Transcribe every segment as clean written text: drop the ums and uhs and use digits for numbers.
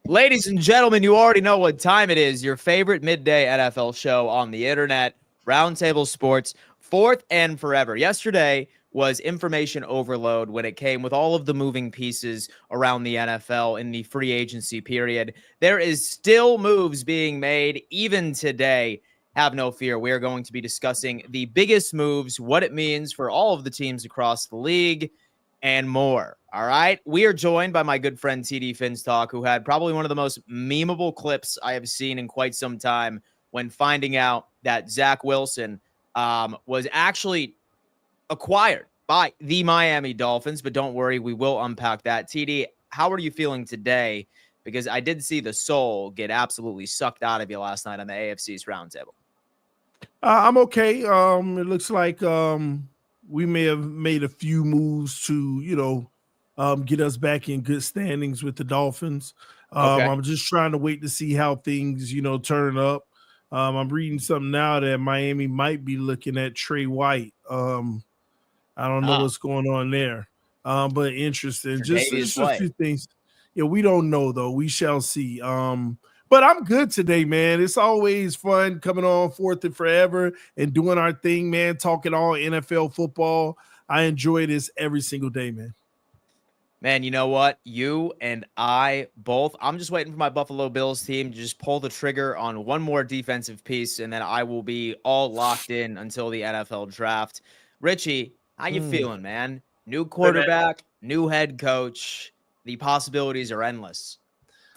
Ladies and gentlemen, you already know what time it is. Your favorite midday NFL show on the internet, Roundtable Sports, fourth and forever. Yesterday was information overload when it came with all of the moving pieces around the NFL in the free agency period. There is still moves being made even today. Have no fear. We are going to be discussing the biggest moves, what it means for all of the teams across the league, and more. All right. We are joined by my good friend TD Finstock, who had probably one of the most memeable clips I have seen in quite some time when finding out that Zach Wilson was actually acquired by the Miami Dolphins. But don't worry, we will unpack that. TD, how are you feeling today? Because I did see the soul get absolutely sucked out of you last night on the AFC's roundtable. I'm okay. It looks like we may have made a few moves to, get us back in good standings with the Dolphins. Okay. I'm just trying to wait to see how things, turn up. I'm reading something now that Miami might be looking at Trey White. I don't know what's going on there, but interesting. Just a few things. Yeah, we don't know though. We shall see. But I'm good today, man. It's always fun coming on fourth and forever and doing our thing, man. Talking all NFL football. I enjoy this every single day, man. Man, you know what? You and I both. I'm just waiting for my Buffalo Bills team to just pull the trigger on one more defensive piece, and then I will be all locked in until the NFL draft. Richie, how you feeling, man? New quarterback, new head coach. The possibilities are endless.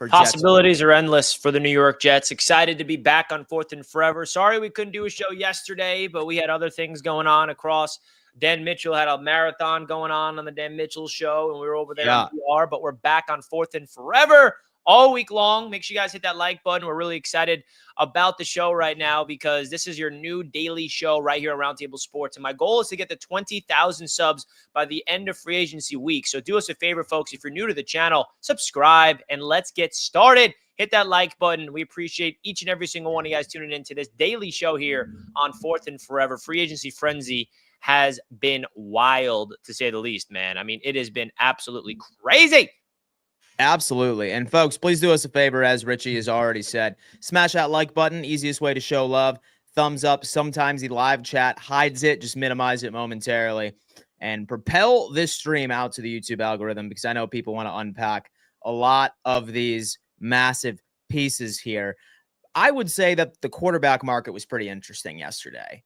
Possibilities are endless for the New York Jets. Excited to be back on fourth and forever. Sorry we couldn't do a show yesterday, but we had other things going on across. Dan Mitchell had a marathon going on the Dan Mitchell show, and we were over there on PR, but we're back on fourth and forever all week long. Make sure you guys hit that like button. We're really excited about the show right now because this is your new daily show right here on Roundtable Sports. And my goal is to get to 20,000 subs by the end of free agency week. So do us a favor, folks. If you're new to the channel, subscribe and let's get started. Hit that like button. We appreciate each and every single one of you guys tuning into this daily show here on fourth and forever. Free agency frenzy has been wild, to say the least, man. I mean, it has been absolutely crazy. Absolutely. And folks, please do us a favor, as Richie has already said. Smash that like button. Easiest way to show love. Thumbs up. Sometimes the live chat hides it. Just minimize it momentarily. And propel this stream out to the YouTube algorithm because I know people want to unpack a lot of these massive pieces here. I would say that the quarterback market was pretty interesting yesterday.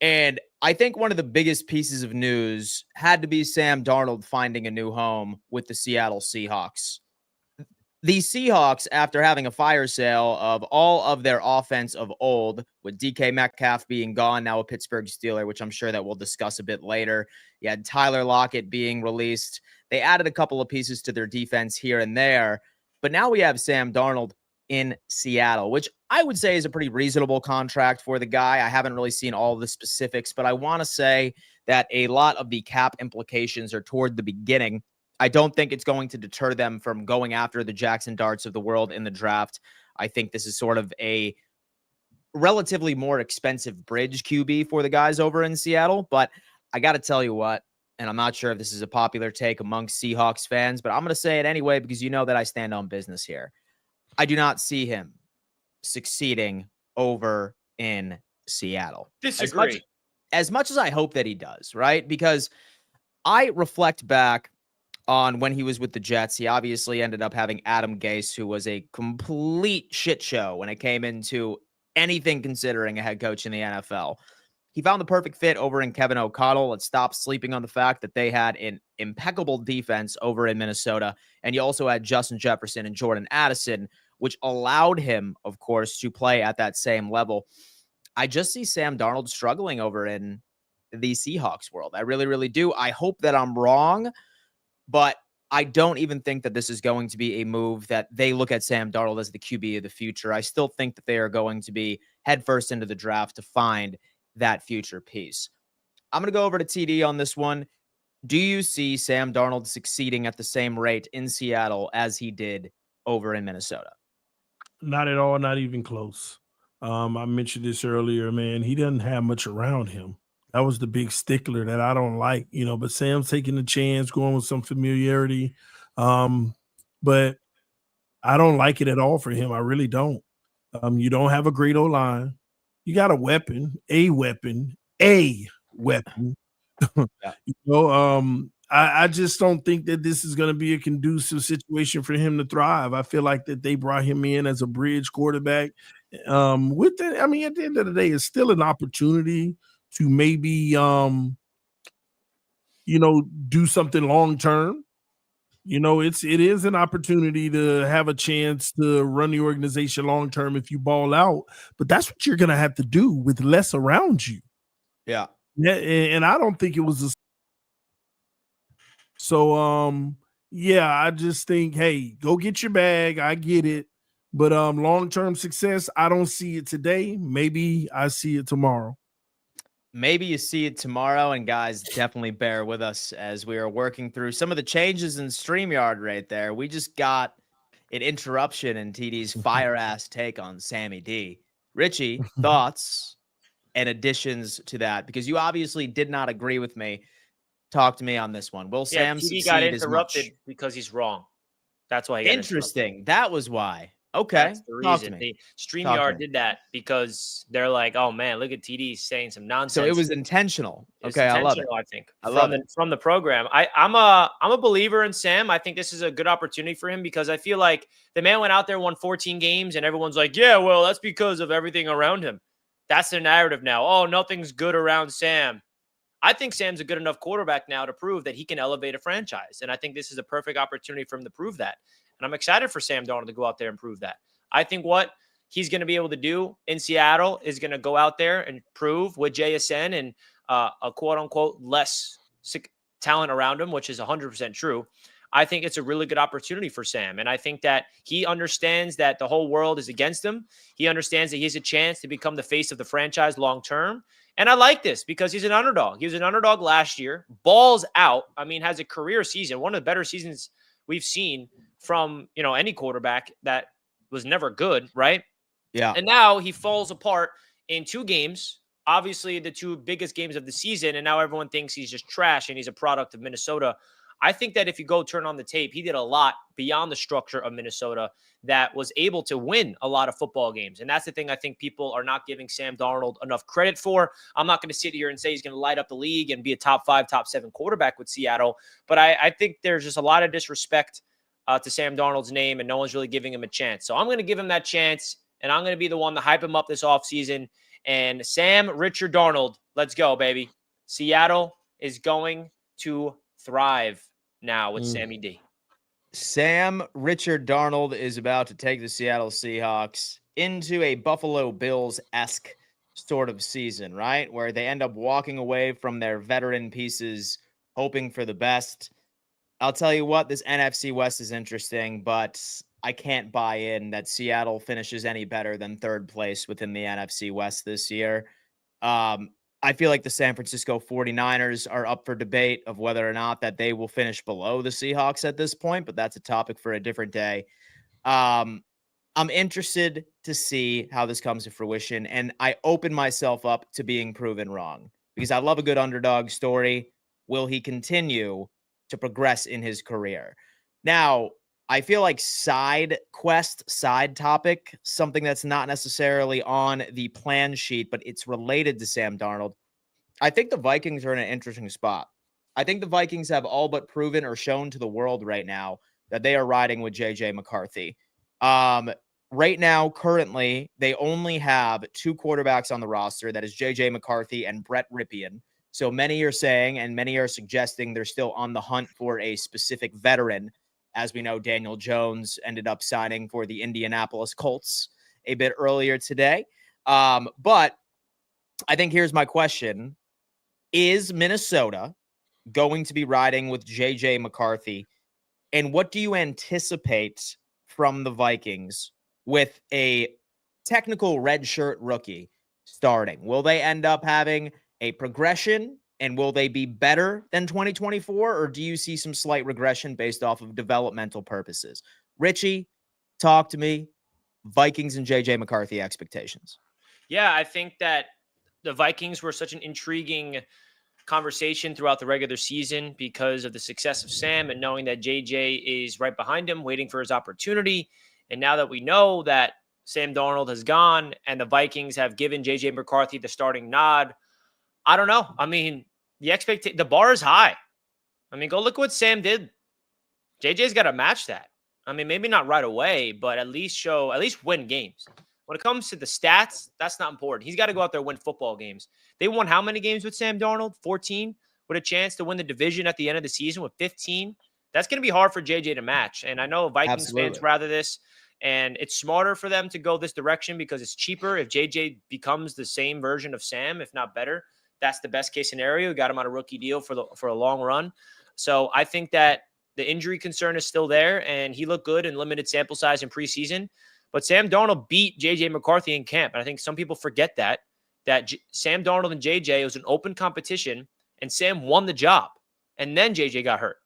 And I think one of the biggest pieces of news had to be Sam Darnold finding a new home with the Seattle Seahawks. The Seahawks, after having a fire sale of all of their offense of old, with DK Metcalf being gone, now a Pittsburgh Steeler, which I'm sure that we'll discuss a bit later. You had Tyler Lockett being released. They added a couple of pieces to their defense here and there. But now we have Sam Darnold in Seattle, which I would say is a pretty reasonable contract for the guy. I haven't really seen all the specifics, but I want to say that a lot of the cap implications are toward the beginning. I don't think it's going to deter them from going after the Jackson Darts of the world in the draft. I think this is sort of a relatively more expensive bridge QB for the guys over in Seattle. But I got to tell you what, and I'm not sure if this is a popular take amongst Seahawks fans, but I'm going to say it anyway because you know that I stand on business here. I do not see him succeeding over in Seattle. Disagree. As much as I hope that he does, right? Because I reflect back on when he was with the Jets. He obviously ended up having Adam Gase, who was a complete shit show when it came into anything considering a head coach in the NFL. He found the perfect fit over in Kevin O'Connell. Let's stop sleeping on the fact that they had an impeccable defense over in Minnesota. And you also had Justin Jefferson and Jordan Addison, which allowed him, of course, to play at that same level. I just see Sam Darnold struggling over in the Seahawks world. I really, really do. I hope that I'm wrong, but I don't even think that this is going to be a move that they look at Sam Darnold as the QB of the future. I still think that they are going to be headfirst into the draft to find that future piece. I'm going to go over to TD on this one. Do you see Sam Darnold succeeding at the same rate in Seattle as he did over in Minnesota? Not at all, not even close. I mentioned this earlier, man. He doesn't have much around him. That was the big stickler that I don't like, but Sam's taking the chance, going with some familiarity. But I don't like it at all for him. I really don't. You don't have a great O-line. You got a weapon. Yeah. I just don't think that this is going to be a conducive situation for him to thrive. I feel like that they brought him in as a bridge quarterback. At the end of the day, it's still an opportunity to maybe, do something long term. It is an opportunity to have a chance to run the organization long term if you ball out, but that's what you're going to have to do with less around you. Yeah. Yeah, and I don't think it was a so yeah, I just think, hey, go get your bag. I get it. But long-term success, I don't see it today. Maybe I see it tomorrow. Maybe you see it tomorrow, and guys, definitely bear with us as we are working through some of the changes in StreamYard right there. We just got an interruption in TD's fire-ass take on Sammy D. Richie, thoughts and additions to that? Because you obviously did not agree with me. Talk to me on this one. Will Sam TD succeed got as much? interrupted because he's wrong. That's why he got Interesting. That was why. Okay. That's the Talk to reason. me. StreamYard did that because they're like, oh man, look at TD saying some nonsense. So it was intentional. It's okay, I love it. I think from the program. I'm a believer in Sam. I think this is a good opportunity for him because I feel like the man went out there, won 14 games, and everyone's like, yeah, well, that's because of everything around him. That's the narrative now. Oh, nothing's good around Sam. I think Sam's a good enough quarterback now to prove that he can elevate a franchise. And I think this is a perfect opportunity for him to prove that. And I'm excited for Sam Darnold to go out there and prove that. I think what he's going to be able to do in Seattle is going to go out there and prove with JSN and a quote-unquote less sick talent around him, which is 100% true. I think it's a really good opportunity for Sam. And I think that he understands that the whole world is against him. He understands that he has a chance to become the face of the franchise long-term. And I like this because he's an underdog. He was an underdog last year, balls out. I mean, has a career season, one of the better seasons we've seen from, any quarterback that was never good, right? Yeah. And now he falls apart in 2 games, obviously the 2 biggest games of the season, and now everyone thinks he's just trash and he's a product of Minnesota. I think that if you go turn on the tape, he did a lot beyond the structure of Minnesota that was able to win a lot of football games. And that's the thing I think people are not giving Sam Darnold enough credit for. I'm not going to sit here and say he's going to light up the league and be a top 5, top 7 quarterback with Seattle. But I think there's just a lot of disrespect to Sam Darnold's name, and no one's really giving him a chance. So I'm going to give him that chance, and I'm going to be the one to hype him up this offseason. And Sam Richard Darnold, let's go, baby. Seattle is going to thrive now with Sammy D. Sam Richard Darnold is about to take the Seattle Seahawks into a Buffalo Bills-esque sort of season, right? Where they end up walking away from their veteran pieces, hoping for the best. I'll tell you what, this NFC West is interesting, but I can't buy in that Seattle finishes any better than 3rd place within the NFC West this year. I feel like the San Francisco 49ers are up for debate of whether or not that they will finish below the Seahawks at this point, but that's a topic for a different day. I'm interested to see how this comes to fruition, and I open myself up to being proven wrong because I love a good underdog story. Will he continue to progress in his career? Now, I feel like side topic, something that's not necessarily on the plan sheet, but it's related to Sam Darnold. I think the Vikings are in an interesting spot. I think the Vikings have all but proven or shown to the world right now that they are riding with JJ McCarthy. Right now, currently, they only have 2 quarterbacks on the roster. That is JJ McCarthy and Brett Ripien. So many are saying, and many are suggesting, they're still on the hunt for a specific veteran. As we know, Daniel Jones ended up signing for the Indianapolis Colts a bit earlier today. But I think here's my question. Is Minnesota going to be riding with JJ McCarthy? And what do you anticipate from the Vikings with a technical redshirt rookie starting? Will they end up having a progression, and will they be better than 2024, or do you see some slight regression based off of developmental purposes? Richie, talk to me. Vikings and JJ McCarthy expectations. Yeah, I think that the Vikings were such an intriguing conversation throughout the regular season because of the success of Sam and knowing that JJ is right behind him, waiting for his opportunity. And now that we know that Sam Darnold has gone and the Vikings have given J.J. McCarthy the starting nod, I don't know. I mean, the bar is high. I mean, go look what Sam did. JJ's got to match that. I mean, maybe not right away, but at least win games. When it comes to the stats, that's not important. He's got to go out there and win football games. They won how many games with Sam Darnold? 14, with a chance to win the division at the end of the season with 15. That's going to be hard for JJ to match. And I know Vikings fans rather this, and it's smarter for them to go this direction because it's cheaper. If JJ becomes the same version of Sam, if not better, that's the best case scenario. We got him on a rookie deal for a long run. So I think that the injury concern is still there, and he looked good in limited sample size in preseason. But Sam Darnold beat J.J. McCarthy in camp, and I think some people forget that Sam Darnold and J.J., it was an open competition, and Sam won the job, and then J.J. got hurt.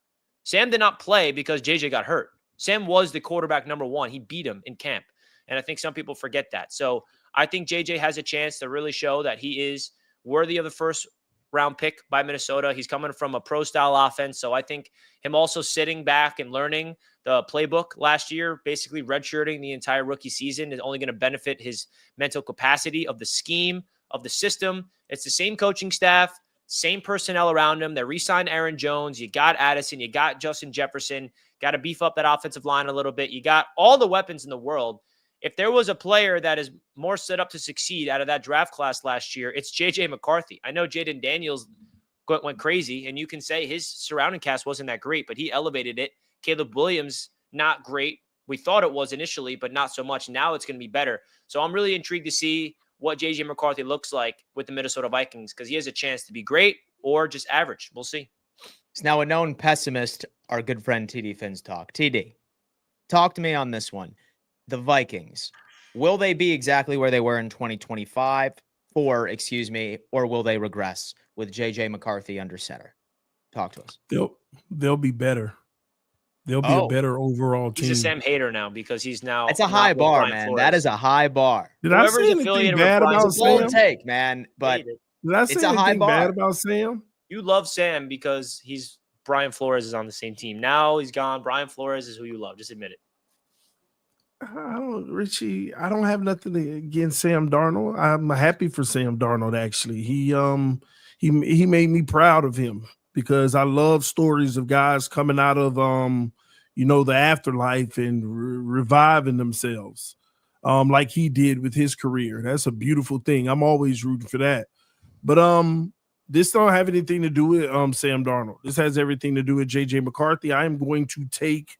Sam did not play because J.J. got hurt. Sam was the quarterback number one. He beat him in camp, and I think some people forget that. So I think J.J. has a chance to really show that he is worthy of the first round pick by Minnesota. He's coming from a pro-style offense, so I think him also sitting back and learning the playbook last year, basically redshirting the entire rookie season, is only going to benefit his mental capacity of the scheme, of the system. It's the same coaching staff, same personnel around him. They re-signed Aaron Jones. You got Addison. You got Justin Jefferson. Got to beef up that offensive line a little bit. You got all the weapons in the world. If there was a player that is more set up to succeed out of that draft class last year, it's J.J. McCarthy. I know Jaden Daniels went crazy, and you can say his surrounding cast wasn't that great, but he elevated it. Caleb Williams, not great. We thought it was initially, but not so much. Now it's going to be better. So I'm really intrigued to see what J.J. McCarthy looks like with the Minnesota Vikings, because he has a chance to be great or just average. We'll see. It's now a known pessimist, our good friend TD Finns talk. TD, talk to me on this one. The Vikings, will they be exactly where they were in 2025, or will they regress with J.J. McCarthy under center? Talk to us. They'll be better. They'll be a better overall team. He's a Sam hater now because he's now. It's a high bar, man. Flores. That is a high bar. Did I say anything bad about Sam? Bold take, man. But did I say anything bad about Sam? You love Sam because Brian Flores is on the same team. Now he's gone. Brian Flores is who you love. Just admit it. Richie, I don't have nothing against Sam Darnold. I'm happy for Sam Darnold, actually. He made me proud of him because I love stories of guys coming out of the afterlife and reviving themselves like he did with his career. That's a beautiful thing. I'm always rooting for that. But this don't have anything to do with Sam Darnold. This has everything to do with J.J. McCarthy. I am going to take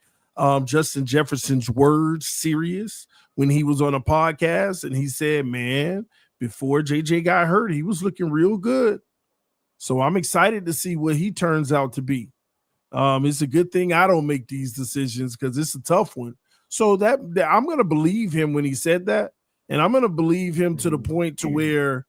Justin Jefferson's words serious when he was on a podcast, and he said, man, before JJ got hurt, he was looking real good. So I'm excited to see what he turns out to be. It's a good thing I don't make these decisions because it's a tough one. So that I'm going to believe him when he said that, and I'm going to believe him to the point to where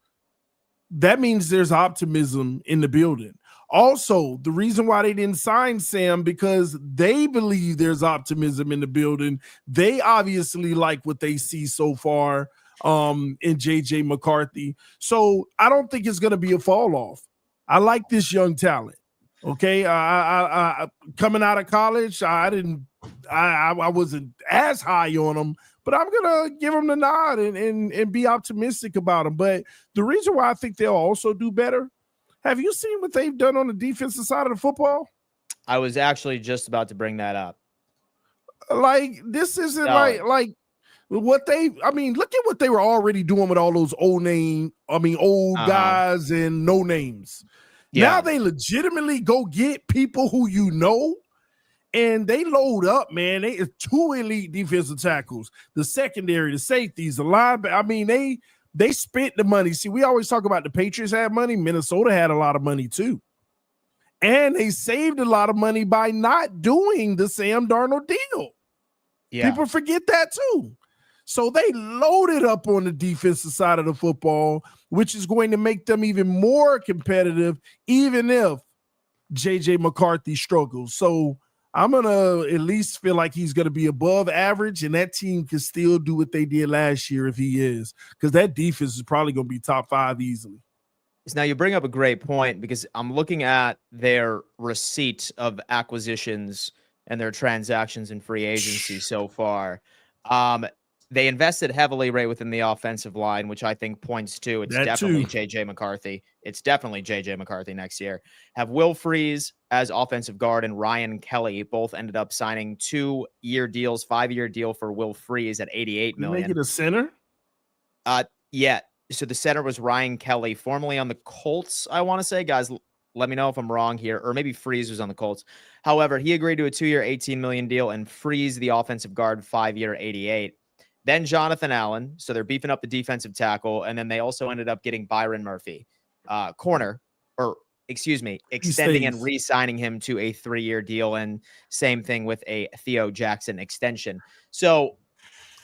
that means there's optimism in the building. Also, the reason why they didn't sign Sam, because they believe there's optimism in the building. They obviously like what they see so far in J.J. McCarthy. So I don't think it's going to be a fall off. I like this young talent. Okay, I coming out of college, I wasn't as high on him, but I'm gonna give him the nod and be optimistic about him. But the reason why I think they'll also do better. Have you seen what they've done on the defensive side of the football? I was actually just about to bring that up. Like, this isn't like what look at what they were already doing with all those old guys and no names. Yeah. Now they legitimately go get people who you know, and they load up, man. They are 2 elite defensive tackles, the secondary, the safeties, the linebacker. They spent the money. See, we always talk about the Patriots had money. Minnesota had a lot of money too. And they saved a lot of money by not doing the Sam Darnold deal. Yeah. People forget that too. So they loaded up on the defensive side of the football, which is going to make them even more competitive, even if J.J. McCarthy struggles. So I'm going to at least feel like he's going to be above average, and that team can still do what they did last year if he is, because that defense is probably going to be top 5 easily. So now you bring up a great point, because I'm looking at their receipt of acquisitions and their transactions in free agency so far. They invested heavily right within the offensive line, which I think points to it's That definitely too. JJ McCarthy. It's definitely JJ McCarthy next year. Have Will Freeze as offensive guard and Ryan Kelly both ended up signing 2-year deals, 5-year deal for Will Freeze at $88 You make million. it a center? Yeah. So the center was Ryan Kelly, formerly on the Colts, I want to say. Guys, let me know if I'm wrong here. Or maybe Freeze was on the Colts. However, he agreed to a 2-year, $18 million deal, and Freeze, the offensive guard, 5-year, $88. Then Jonathan Allen. So they're beefing up the defensive tackle. And then they also ended up getting Byron Murphy, corner, or excuse me, extending and re-signing him to a 3-year deal. And same thing with a Theo Jackson extension. So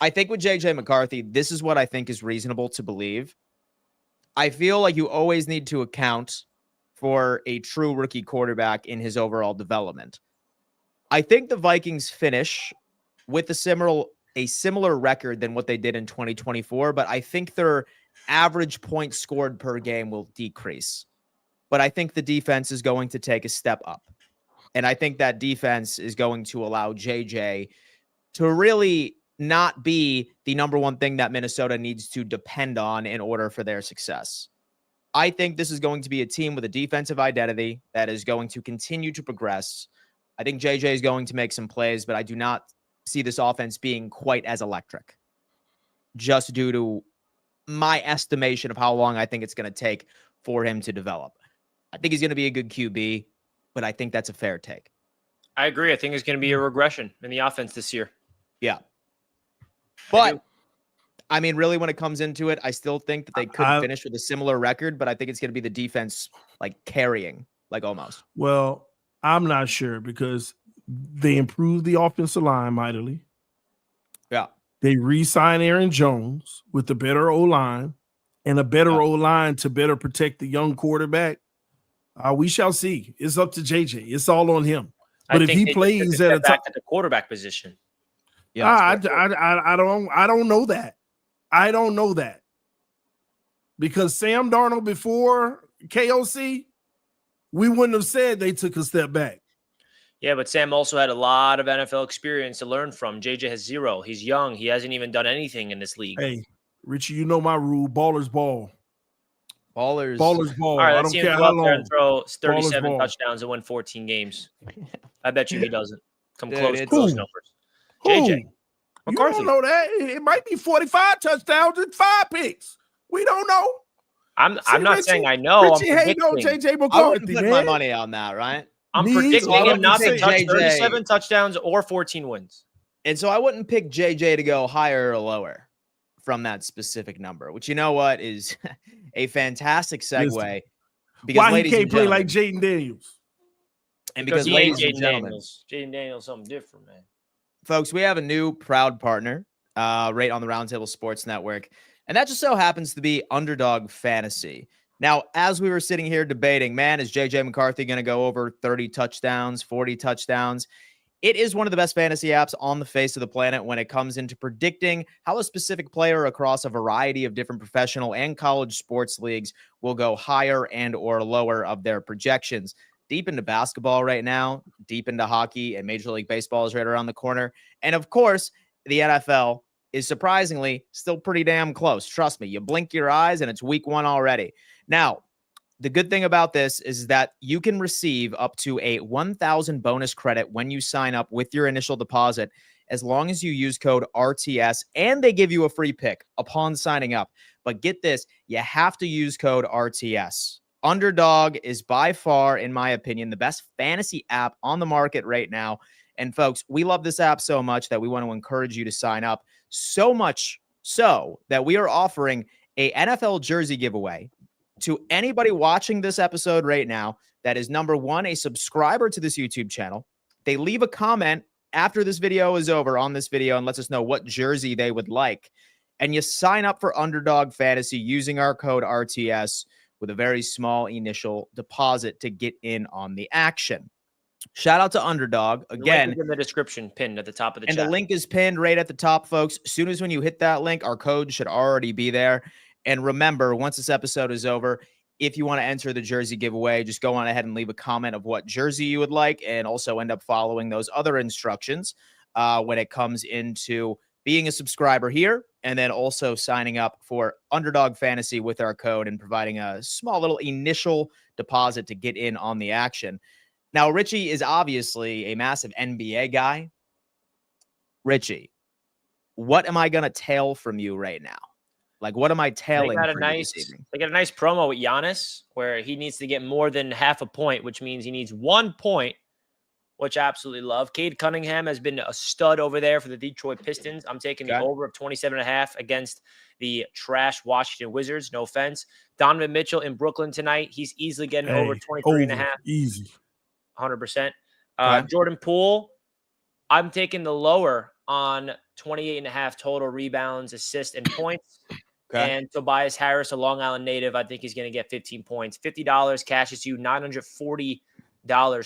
I think with JJ McCarthy, this is what I think is reasonable to believe. I feel like you always need to account for a true rookie quarterback in his overall development. I think the Vikings finish with a similar record than what they did in 2024, but I think their average points scored per game will decrease. But I think the defense is going to take a step up. And I think that defense is going to allow JJ to really not be the number one thing that Minnesota needs to depend on in order for their success. I think this is going to be a team with a defensive identity that is going to continue to progress. I think JJ is going to make some plays, but I do not see this offense being quite as electric, just due to my estimation of how long I think it's going to take for him to develop. I think he's going to be a good QB, but I think that's a fair take. I agree. I think it's going to be a regression in the offense this year. Yeah. But I mean, really, when it comes into it, I still think that they could finish with a similar record, but I think it's going to be the defense like carrying, like almost. Well, I'm not sure because they improved the offensive line mightily. Yeah. They re-signed Aaron Jones with a better O-line and a better O-line to better protect the young quarterback. We shall see. It's up to JJ. It's all on him. But if he plays at the quarterback position, I don't know that. I don't know that because Sam Darnold before KOC, we wouldn't have said they took a step back. Yeah, but Sam also had a lot of NFL experience to learn from. JJ has 0. He's young. He hasn't even done anything in this league. Hey, Richie, you know my rule. Ballers ball. Ballers ball. All right, I don't care how long. And throw 37 touchdowns and win 14 games. I bet you he doesn't come close to those numbers. JJ. McCarthy. You don't know that. It might be 45 touchdowns and 5 picks. We don't know. I'm not saying I know. Richie hating on JJ McCarthy. I wouldn't put my money on that, right? I'm predicting him not to touch 37 touchdowns or 14 wins. And so I wouldn't pick JJ to go higher or lower from that specific number, which you know what is a fantastic segue. Because why he can't play like Jaden Daniels? And because ladies and gentlemen, Jaden Daniels something different, man. Folks, we have a new proud partner right on the Roundtable Sports Network, and that just so happens to be Underdog Fantasy. Now, as we were sitting here debating, man, is JJ McCarthy going to go over 30 touchdowns, 40 touchdowns? It is one of the best fantasy apps on the face of the planet when it comes into predicting how a specific player across a variety of different professional and college sports leagues will go higher and or lower of their projections. Deep into basketball right now, deep into hockey, and Major League Baseball is right around the corner. And of course, the NFL is surprisingly still pretty damn close. Trust me, you blink your eyes and it's week 1 already. Now, the good thing about this is that you can receive up to a 1,000 bonus credit when you sign up with your initial deposit, as long as you use code RTS, and they give you a free pick upon signing up. But get this, you have to use code RTS. Underdog is by far, in my opinion, the best fantasy app on the market right now. And folks, we love this app so much that we want to encourage you to sign up. So much so that we are offering a NFL jersey giveaway to anybody watching this episode right now that is, number 1, a subscriber to this YouTube channel. They leave a comment after this video is over on this video and lets us know what jersey they would like. And you sign up for Underdog Fantasy using our code RTS with a very small initial deposit to get in on the action. Shout out to Underdog. Again, the link is in the description pinned at the top of the chat. And the link is pinned right at the top, folks. As soon as when you hit that link, our code should already be there. And remember, once this episode is over, if you want to enter the jersey giveaway, just go on ahead and leave a comment of what jersey you would like, and also end up following those other instructions when it comes into being a subscriber here, and then also signing up for Underdog Fantasy with our code and providing a small little initial deposit to get in on the action. Now, Richie is obviously a massive NBA guy. Richie, what am I going to tail from you right now? Like, what am I tailing from you this evening? They got a nice promo with Giannis where he needs to get more than half a point, which means he needs 1 point, which I absolutely love. Cade Cunningham has been a stud over there for the Detroit Pistons. I'm taking the over of 27.5 against the trash Washington Wizards. No offense. Donovan Mitchell in Brooklyn tonight. He's easily getting over 23.5. Easy. 100%. Jordan Poole, I'm taking the lower on 28.5 total rebounds, assists, and points. And Tobias Harris, a Long Island native, I think he's going to get 15 points. $50 cashes you $940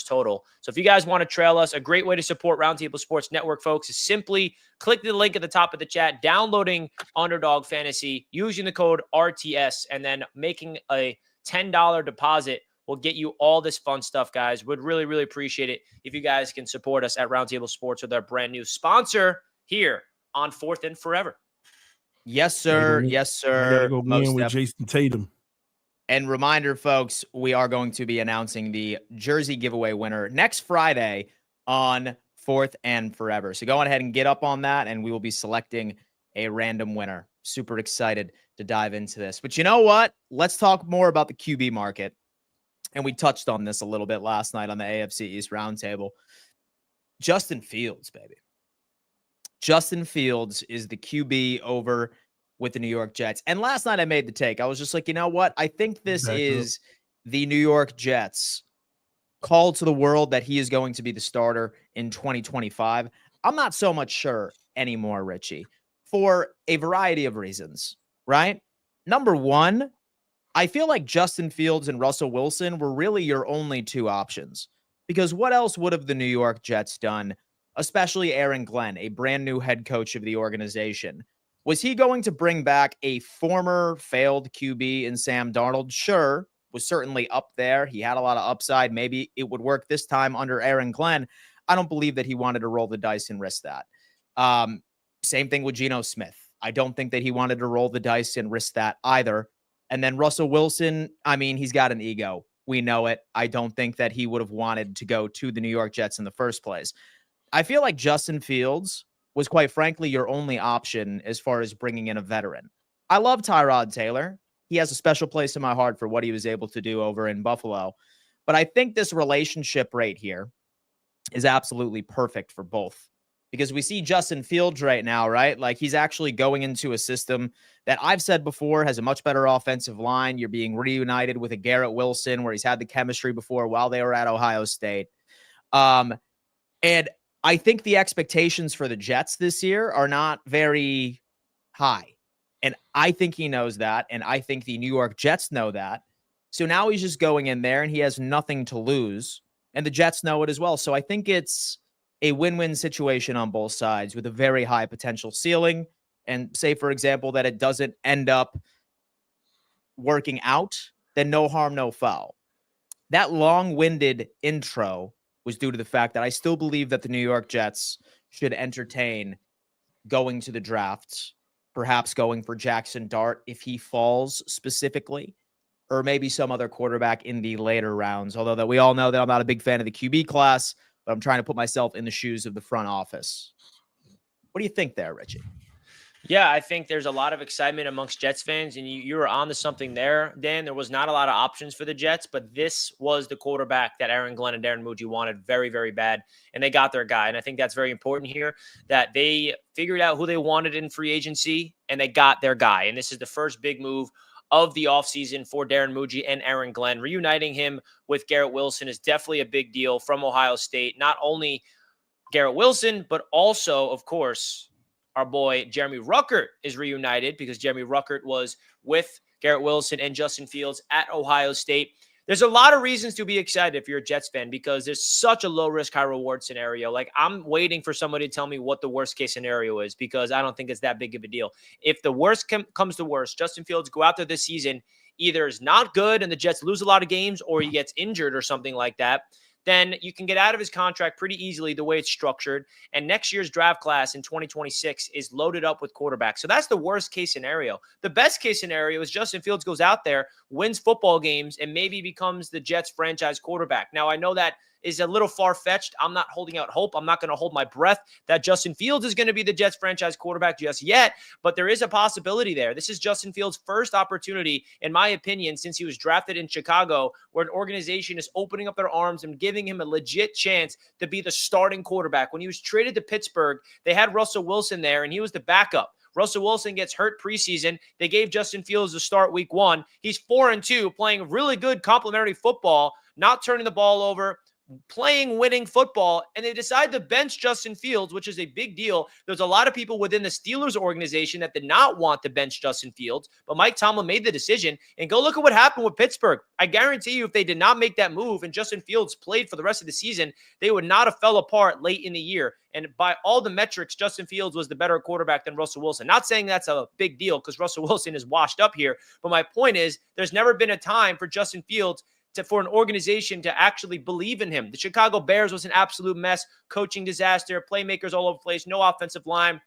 total. So if you guys want to trail us, a great way to support Roundtable Sports Network, folks, is simply click the link at the top of the chat, downloading Underdog Fantasy, using the code RTS, and then making a $10 deposit will get you all this fun stuff, guys. Would really, really appreciate it if you guys can support us at Roundtable Sports with our brand new sponsor here on 4th and Forever. Yes, sir. Yes, sir. I gotta go win with Jason Tatum. And reminder, folks, we are going to be announcing the jersey giveaway winner next Friday on 4th and Forever. So go on ahead and get up on that, and we will be selecting a random winner. Super excited to dive into this. But you know what? Let's talk more about the QB market. And we touched on this a little bit last night on the AFC East Roundtable. Justin Fields, baby. Justin Fields is the QB over with the New York Jets. And last night I made the take. I was just like, you know what? I think this is the New York Jets call to the world that he is going to be the starter in 2025. I'm not so much sure anymore, Richie, for a variety of reasons, right? Number one, I feel like Justin Fields and Russell Wilson were really your only two options, because what else would have the New York Jets done, especially Aaron Glenn, a brand new head coach of the organization? Was he going to bring back a former failed QB in Sam Darnold? Sure, was certainly up there. He had a lot of upside. Maybe it would work this time under Aaron Glenn. I don't believe that he wanted to roll the dice and risk that. Same thing with Geno Smith. I don't think that he wanted to roll the dice and risk that either. And then Russell Wilson, I mean, he's got an ego. We know it. I don't think that he would have wanted to go to the New York Jets in the first place. I feel like Justin Fields was, quite frankly, your only option as far as bringing in a veteran. I love Tyrod Taylor. He has a special place in my heart for what he was able to do over in Buffalo. But I think this relationship right here is absolutely perfect for both, because we see Justin Fields right now, right? Like, he's actually going into a system that I've said before has a much better offensive line. You're being reunited with a Garrett Wilson where he's had the chemistry before while they were at Ohio State. And I think the expectations for the Jets this year are not very high. And I think he knows that. And I think the New York Jets know that. So now he's just going in there and he has nothing to lose. And the Jets know it as well. So I think it's a win-win situation on both sides with a very high potential ceiling. And say, for example, that it doesn't end up working out, then no harm, no foul. That long-winded intro was due to the fact that I still believe that the New York Jets should entertain going to the draft, perhaps going for Jackson Dart if he falls specifically, or maybe some other quarterback in the later rounds. Although that we all know that I'm not a big fan of the QB class, but I'm trying to put myself in the shoes of the front office. What do you think there, Richie? Yeah, I think there's a lot of excitement amongst Jets fans, and you were on to something there, Dan. There was not a lot of options for the Jets, but this was the quarterback that Aaron Glenn and Darren Muji wanted very, very bad, and they got their guy. And I think that's very important here, that they figured out who they wanted in free agency, and they got their guy. And this is the first big move of the offseason for Darren Muji and Aaron Glenn. Reuniting him with Garrett Wilson is definitely a big deal from Ohio State. Not only Garrett Wilson, but also, of course, our boy Jeremy Ruckert is reunited, because Jeremy Ruckert was with Garrett Wilson and Justin Fields at Ohio State. There's a lot of reasons to be excited if you're a Jets fan, because there's such a low-risk, high-reward scenario. Like, I'm waiting for somebody to tell me what the worst-case scenario is, because I don't think it's that big of a deal. If the worst comes to worst, Justin Fields go out there this season, either is not good and the Jets lose a lot of games, or he gets injured or something like that, then you can get out of his contract pretty easily the way it's structured. And next year's draft class in 2026 is loaded up with quarterbacks. So that's the worst case scenario. The best case scenario is Justin Fields goes out there, wins football games, and maybe becomes the Jets franchise quarterback. Now, I know that is a little far-fetched. I'm not holding out hope. I'm not going to hold my breath that Justin Fields is going to be the Jets franchise quarterback just yet, but there is a possibility there. This is Justin Fields' first opportunity, in my opinion, since he was drafted in Chicago, where an organization is opening up their arms and giving him a legit chance to be the starting quarterback. When he was traded to Pittsburgh, they had Russell Wilson there, and he was the backup. Russell Wilson gets hurt preseason. They gave Justin Fields the start week 1. He's 4-2, playing really good complementary football, not turning the ball over, playing winning football, and they decide to bench Justin Fields, which is a big deal. There's a lot of people within the Steelers organization that did not want to bench Justin Fields, but Mike Tomlin made the decision. And go look at what happened with Pittsburgh. I guarantee you, if they did not make that move and Justin Fields played for the rest of the season, they would not have fell apart late in the year. And by all the metrics, Justin Fields was the better quarterback than Russell Wilson. Not saying that's a big deal because Russell Wilson is washed up here, but my point is there's never been a time for Justin Fields for an organization to actually believe in him. The Chicago Bears was an absolute mess, coaching disaster, playmakers all over the place, no offensive line.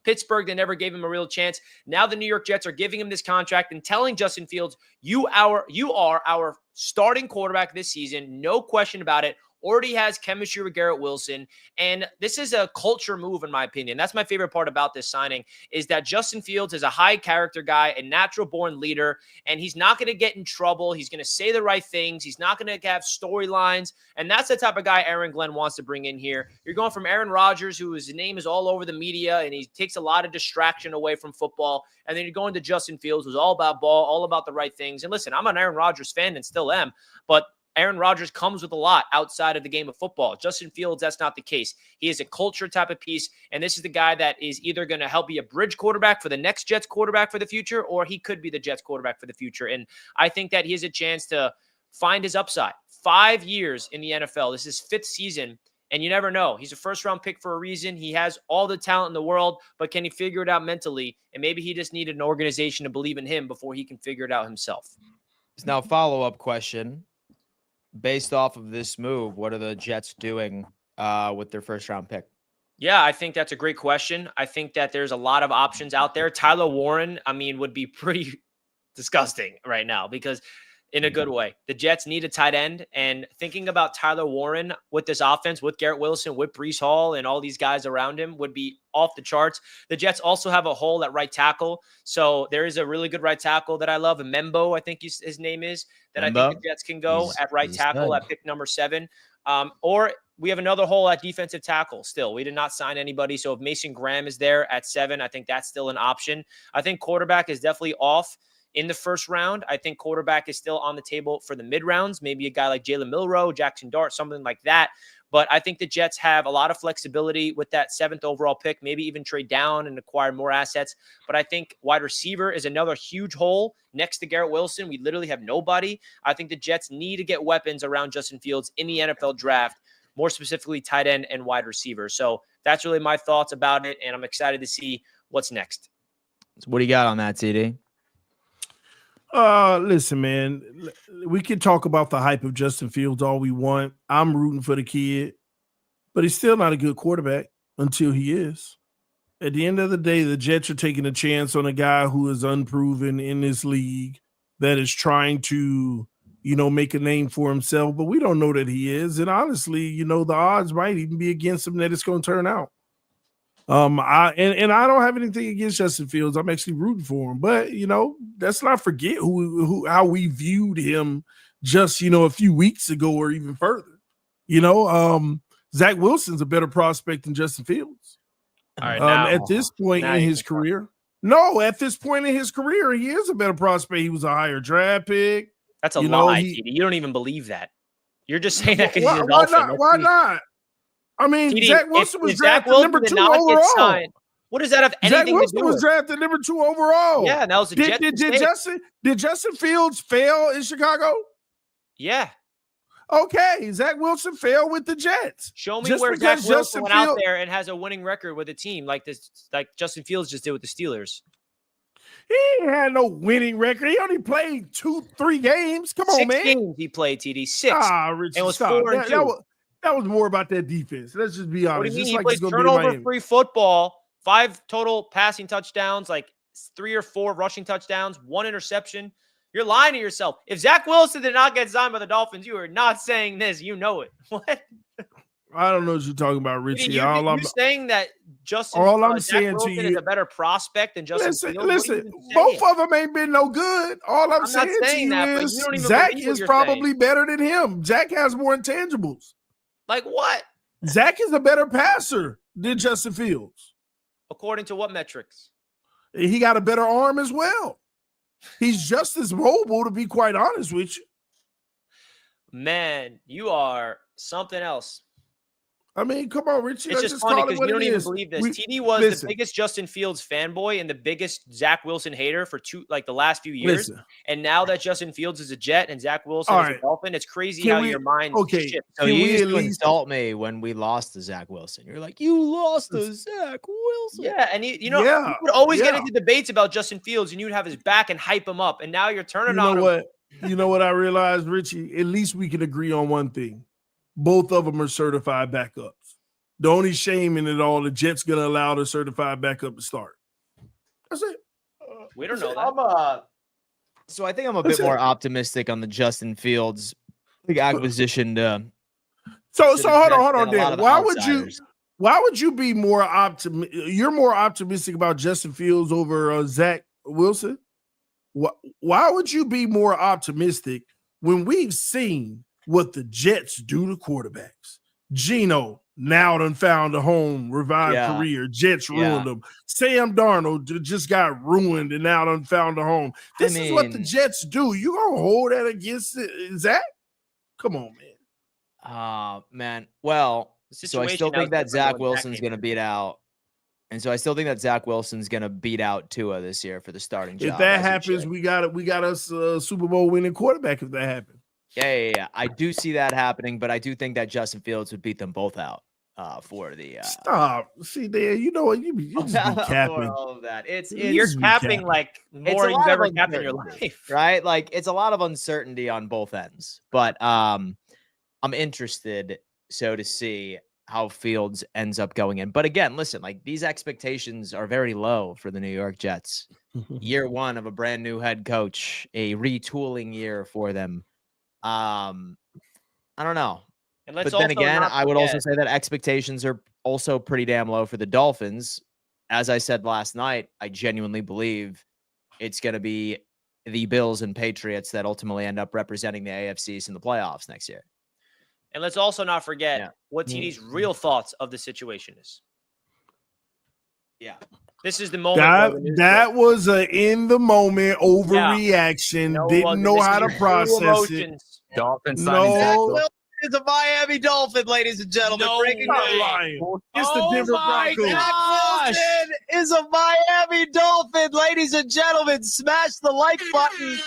Pittsburgh, they never gave him a real chance. Now the New York Jets are giving him this contract and telling Justin Fields, you are our starting quarterback this season, no question about it. Already has chemistry with Garrett Wilson. And this is a culture move, in my opinion. That's my favorite part about this signing, is that Justin Fields is a high character guy, a natural born leader, and he's not going to get in trouble. He's going to say the right things. He's not going to have storylines. And that's the type of guy Aaron Glenn wants to bring in here. You're going from Aaron Rodgers, his name is all over the media, and he takes a lot of distraction away from football. And then you're going to Justin Fields, who's all about ball, all about the right things. And listen, I'm an Aaron Rodgers fan and still am, but Aaron Rodgers comes with a lot outside of the game of football. Justin Fields, that's not the case. He is a culture type of piece, and this is the guy that is either going to help be a bridge quarterback for the next Jets quarterback for the future, or he could be the Jets quarterback for the future. And I think that he has a chance to find his upside. 5 years in the NFL. This is his 5th season, and you never know. He's a first-round pick for a reason. He has all the talent in the world, but can he figure it out mentally? And maybe he just needed an organization to believe in him before he can figure it out himself. Now, follow-up question. Based off of this move, what are the Jets doing with their first-round pick? Yeah, I think that's a great question. I think that there's a lot of options out there. Tyler Warren, would be pretty disgusting right now because in a good way. The Jets need a tight end, and thinking about Tyler Warren with this offense, with Garrett Wilson, with Breece Hall, and all these guys around him would be off the charts. The Jets also have a hole at right tackle, so there is a really good right tackle that I love, Membo, I think his name is, that Membo. I think the Jets can go at right tackle at pick number 7. Or we have another hole at defensive tackle still. We did not sign anybody, so if Mason Graham is there at 7, I think that's still an option. I think quarterback is definitely off in the first round. I think quarterback is still on the table for the mid rounds, maybe a guy like Jalen Milroe, Jackson Dart, something like that. But I think the Jets have a lot of flexibility with that 7th overall pick, maybe even trade down and acquire more assets. But I think wide receiver is another huge hole next to Garrett Wilson. We literally have nobody. I think the Jets need to get weapons around Justin Fields in the NFL draft, more specifically tight end and wide receiver. So that's really my thoughts about it, and I'm excited to see what's next. So what do you got on that, TD? Listen, man, we can talk about the hype of Justin Fields all we want. I'm rooting for the kid, but he's still not a good quarterback until he is. At the end of the day, the Jets are taking a chance on a guy who is unproven in this league that is trying to, make a name for himself, but we don't know that he is. And honestly, the odds might even be against him that it's going to turn out. I don't have anything against Justin Fields. I'm actually rooting for him, but let's not forget how we viewed him just a few weeks ago or even further. Zach Wilson's a better prospect than Justin Fields. All right, at this point in his career. No, at this point in his career, he is a better prospect. He was a higher draft pick. That's a lie, TD. You don't even believe that. You're just saying that because he's a Dolphin. Why not? TD, Zach Wilson was drafted number 2 overall. What does that have anything to do with? Zach Wilson was drafted number 2 overall. Yeah, and that was a Jets mistake. Did Justin Fields fail in Chicago? Yeah. Okay, Zach Wilson failed with the Jets. Show me where Zach Wilson went out there and has a winning record with a team like this, like Justin Fields just did with the Steelers. He ain't had no winning record. He only played 2-3 games. Come on, 6 man. games he played, TD. 6. Richie, and was stop. 4-2. That was more about that defense. Let's just be honest. What do you mean? Just He like plays it's gonna be in Miami. turnover-free football, 5 total passing touchdowns, like 3 or 4 rushing touchdowns, 1 interception. You're lying to yourself. If Zach Wilson did not get signed by the Dolphins, you are not saying this. You know it. What? I don't know what you're talking about, Richie. You're saying that Zach Wilson is a better prospect than Justin Fields? Listen, both of them ain't been no good. All I'm saying to you is Zach is probably better than him. Zach has more intangibles. Like what? Zach is a better passer than Justin Fields. According to what metrics? He got a better arm as well. He's just as mobile, to be quite honest with you. Man, you are something else. I mean, come on, Richie. It's just funny because you don't even believe this. TD was the biggest Justin Fields fanboy and the biggest Zach Wilson hater for the last few years. And now that Justin Fields is a Jet and Zach Wilson is a Dolphin, it's crazy how your mind shifts. So you used to insult me when we lost to Zach Wilson. You're like, you lost to Zach Wilson. Yeah, and you would always get into debates about Justin Fields, and you'd have his back and hype him up. And now you're turning on him. You know what I realized, Richie? At least we can agree on one thing. Both of them are certified backups. The only shame in it all, the Jets going to allow the certified backup to start. That's it. We don't know that. So I think I'm a bit more optimistic on the Justin Fields acquisition. So hold on, Dan. Why would you be more optimistic? You're more optimistic about Justin Fields over Zach Wilson? Why would you be more optimistic when we've seen what the Jets do to quarterbacks? Geno now done found a home, revived career. Jets ruined him. Sam Darnold just got ruined and now done found a home. This is what the Jets do. You gonna hold that against Zach? Come on, man. Man. Well, so I still think that Zach Wilson's going to beat out. And so I still think that Zach Wilson's going to beat out Tua this year for the starting job. If that happens, we got us a Super Bowl winning quarterback if that happens. Yeah. I do see that happening, but I do think that Justin Fields would beat them both out for the stop. See there, you know what? You just be capping. All of that. You're capping like more than you've ever capped in your life. Right? Like it's a lot of uncertainty on both ends. But I'm interested to see how Fields ends up going in. But again, listen, like these expectations are very low for the New York Jets. Year one of a brand new head coach, a retooling year for them. I don't know. But then again, I would also say that expectations are also pretty damn low for the Dolphins. As I said last night, I genuinely believe it's going to be the Bills and Patriots that ultimately end up representing the AFCs in the playoffs next year. And let's also not forget what TD's real thoughts of the situation is. Yeah. This is the moment. That was an in the moment overreaction. Didn't know how to process it. Dolphins. Is a Miami Dolphin, ladies and gentlemen. No, not lying. It's the Denver Broncos. Zach Wilson is a Miami Dolphin, ladies and gentlemen. Smash the like button.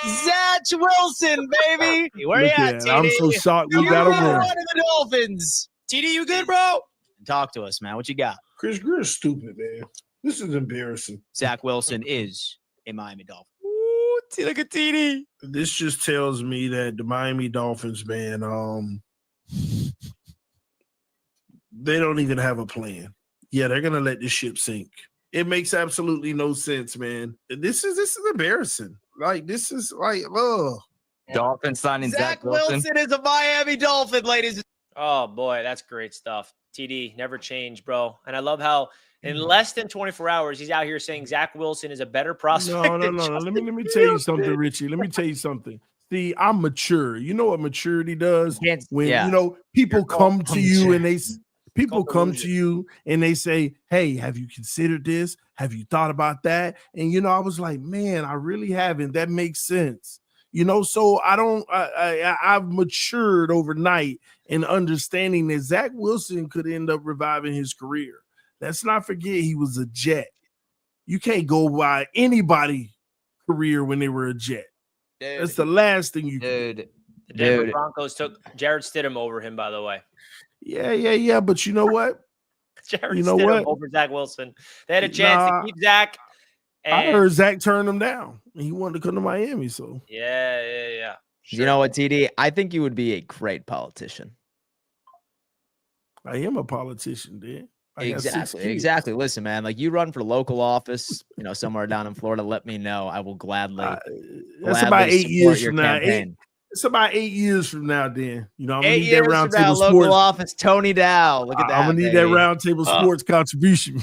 Zach Wilson, baby. Where you at, TD? I'm so shocked we got a win. One of the Dolphins. TD, you good, bro? Talk to us, man. What you got? Chris Greer's stupid, man. This is embarrassing. Zach Wilson is a Miami Dolphin. Ooh, look at TD. This just tells me that the Miami Dolphins, man, they don't even have a plan. Yeah, they're gonna let this ship sink. It makes absolutely no sense, man. This is embarrassing. Like this is like, Dolphins signing Zach Wilson is a Miami Dolphin, ladies. Oh boy, that's great stuff. TD, never change, bro. And I love how in less than 24 hours, he's out here saying Zach Wilson is a better prospect. No. Let me tell you something, Richie. Let me tell you something. See, I'm mature. You know what maturity does? When people come to you and they say, "Hey, have you considered this? Have you thought about that?" And I was like, "Man, I really haven't." That makes sense. So I've matured overnight in understanding that Zach Wilson could end up reviving his career. Let's not forget he was a Jet. You can't go by anybody's career when they were a Jet. Dude, that's the last thing you can do. The Denver Broncos took Jarrett Stidham over him, by the way. Yeah. But you know what? Jarrett Stidham over Zach Wilson. They had a chance to keep Zach. I And heard Zach turned him down. He wanted to come to Miami, so yeah. You know what, TD? I think you would be a great politician. I am a politician, dude. I got 6 kids. Exactly. Listen, man, like you run for local office, somewhere down in Florida, let me know. I will gladly. That's about 8 years from now. Campaign. It's about 8 years from now, Dan. I'm gonna 8 need years that from now, Roundtable local Sports. office, Tony Dow. Look at that. I'm gonna need baby. that Roundtable Sports contribution.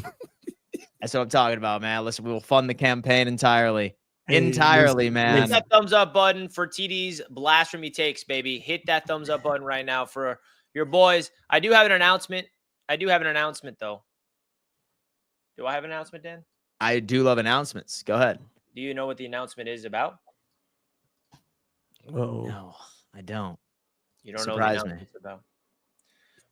That's what I'm talking about, man. Listen, we will fund the campaign entirely. Hey, listen, Man. Hit that thumbs up button for TD's blasphemy takes, baby. Hit that thumbs up button right now for your boys. I do have an announcement. Though. Do I have an announcement, Dan? I do love announcements. Go ahead. Do you know what the announcement is about? Oh, No, I don't. You don't Surprise know what the me. announcement's about.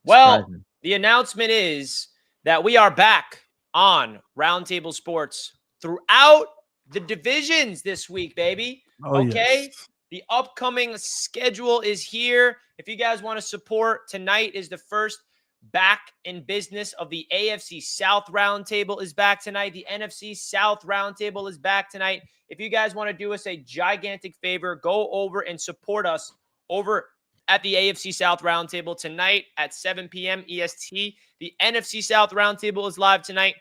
Well, Surprise me. the announcement is that we are back on Roundtable Sports throughout the divisions this week, baby. Okay? Yes. The upcoming schedule is here. If you guys want to support, tonight is the first back in business of the AFC South Roundtable is back tonight. The NFC South Roundtable is back tonight. If you guys want to do us a gigantic favor, go over and support us over at the AFC South Roundtable tonight at 7 p.m. EST. The NFC South Roundtable is live tonight.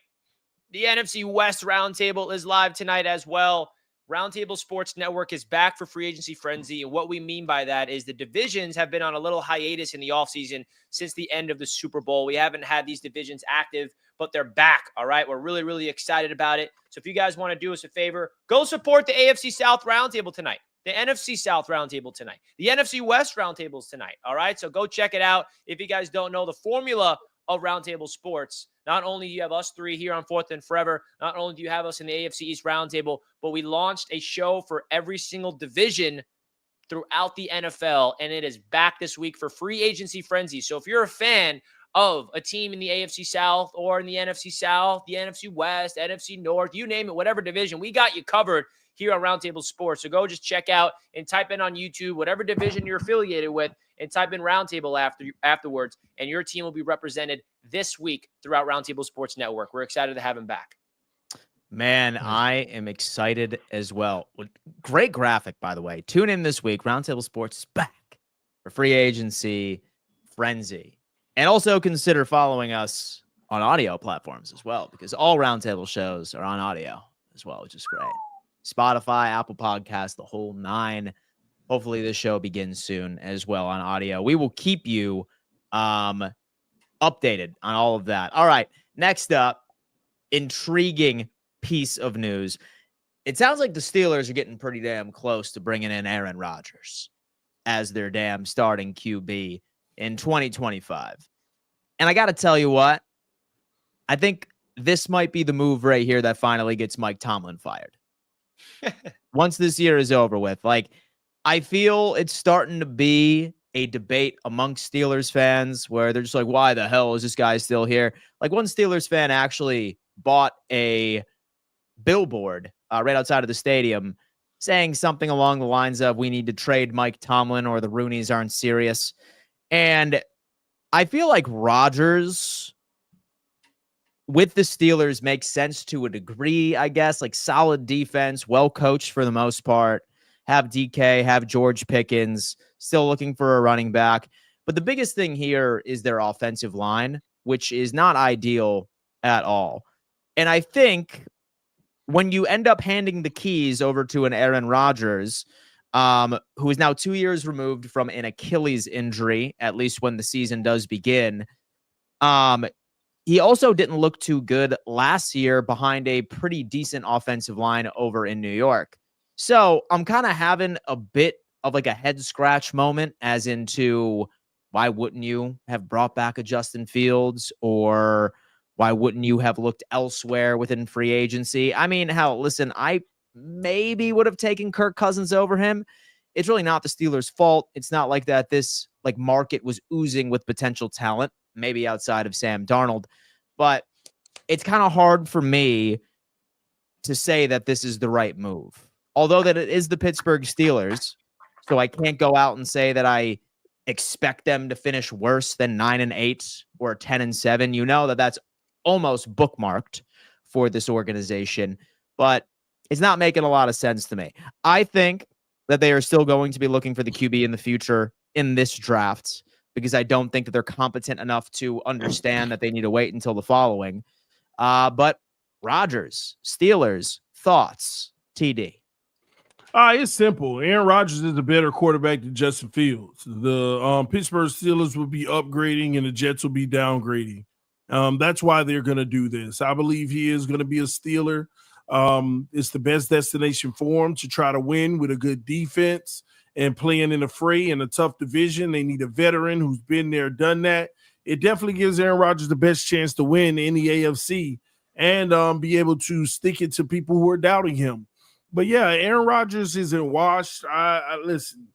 The NFC West Roundtable is live tonight as well. Roundtable Sports Network is back for free agency frenzy. And what we mean by that is the divisions have been on a little hiatus in the offseason since the end of the Super Bowl. We haven't had these divisions active, but they're back, all right? We're really, really excited about it. So if you guys want to do us a favor, go support the AFC South Roundtable tonight, the NFC South Roundtable tonight, the NFC West Roundtables tonight, all right? So go check it out. If you guys don't know the formula of Roundtable Sports, not only do you have us three here on Fourth and Forever, not only do you have us in the AFC East Roundtable, but we launched a show for every single division throughout the NFL, and it is back this week for free agency frenzy. So if you're a fan of a team in the AFC South or in the NFC South, the NFC West, NFC North, you name it, whatever division, we got you covered here on Roundtable Sports. So go just check out and type in on YouTube, whatever division you're affiliated with, and type in Roundtable afterwards, and your team will be represented this week throughout Roundtable Sports Network. We're excited to have him back. Man, I am excited as well. Great graphic, by the way. Tune in this week. Roundtable Sports is back for free agency frenzy. And also consider following us on audio platforms as well, because all Roundtable shows are on audio as well, which is great. Spotify, Apple Podcasts, the whole 9. Hopefully this show begins soon as well on audio. We will keep you updated on all of that. All right, next up, intriguing piece of news. It sounds like the Steelers are getting pretty damn close to bringing in Aaron Rodgers as their damn starting QB in 2025. And I got to tell you what, I think this might be the move right here that finally gets Mike Tomlin fired. Once this year is over with, I feel it's starting to be a debate amongst Steelers fans where they're just like, why the hell is this guy still here? Like, one Steelers fan actually bought a billboard right outside of the stadium saying something along the lines of, we need to trade Mike Tomlin or the Rooneys aren't serious. And I feel like Rodgers with the Steelers makes sense to a degree, I guess, like solid defense, well coached for the most part. Have DK, have George Pickens, still looking for a running back. But the biggest thing here is their offensive line, which is not ideal at all. And I think when you end up handing the keys over to an Aaron Rodgers, who is now 2 years removed from an Achilles injury, at least when the season does begin, he also didn't look too good last year behind a pretty decent offensive line over in New York. So I'm kind of having a bit of like a head scratch moment as into why wouldn't you have brought back a Justin Fields, or why wouldn't you have looked elsewhere within free agency? I mean, hell, listen, I maybe would have taken Kirk Cousins over him. It's really not the Steelers' fault. It's not like that this market was oozing with potential talent, maybe outside of Sam Darnold. But it's kind of hard for me to say that this is the right move. Although that it is the Pittsburgh Steelers, so I can't go out and say that I expect them to finish worse than 9-8 or 10-7. You know that that's almost bookmarked for this organization. But It's not making a lot of sense to me. I think that they are still going to be looking for the QB in the future in this draft because I don't think that they're competent enough to understand that they need to wait until the following. But Rodgers, Steelers, thoughts, TD. It's simple. Aaron Rodgers is a better quarterback than Justin Fields. The Pittsburgh Steelers will be upgrading and the Jets will be downgrading. That's why they're going to do this. I believe he is going to be a Steeler. It's the best destination for him to try to win with a good defense and playing in a fray in a tough division. They need a veteran who's been there, done that. It definitely gives Aaron Rodgers the best chance to win in the AFC and be able to stick it to people who are doubting him. But yeah, Aaron Rodgers isn't washed. I listen,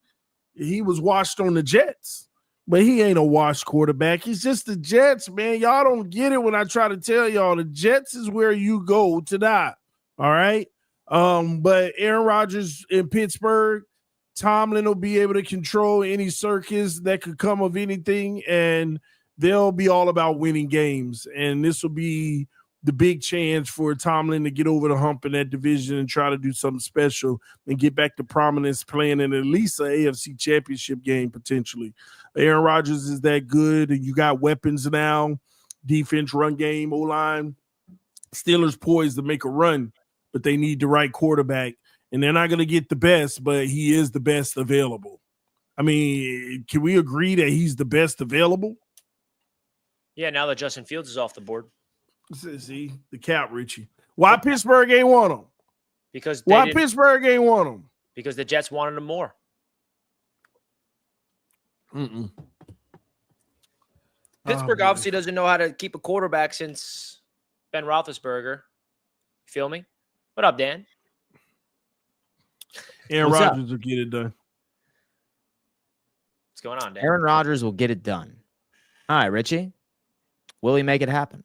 he was washed on the Jets, but he ain't a washed quarterback. He's just the Jets, man. Y'all don't get it when I try to tell y'all the Jets is where you go to die. All right. But Aaron Rodgers in Pittsburgh, Tomlin will be able to control any circus that could come of anything, and they'll be all about winning games. And this will be the big chance for Tomlin to get over the hump in that division and try to do something special and get back to prominence playing in at least an AFC championship game potentially. Aaron Rodgers is that good, and you got weapons now, defense, run game, O-line. Steelers poised to make a run, but they need the right quarterback, and they're not going to get the best, but he is the best available. I mean, can we agree that he's the best available? Yeah, now that Justin Fields is off the board. See, the cap, Richie. Why Pittsburgh ain't want him? Because Pittsburgh ain't want him? Because the Jets wanted him more. Pittsburgh obviously doesn't know how to keep a quarterback since Ben Roethlisberger. You feel me? What up, Dan? Aaron Rodgers will get it done. What's going on, Dan? Aaron Rodgers will get it done. All right, Richie. Will he make it happen?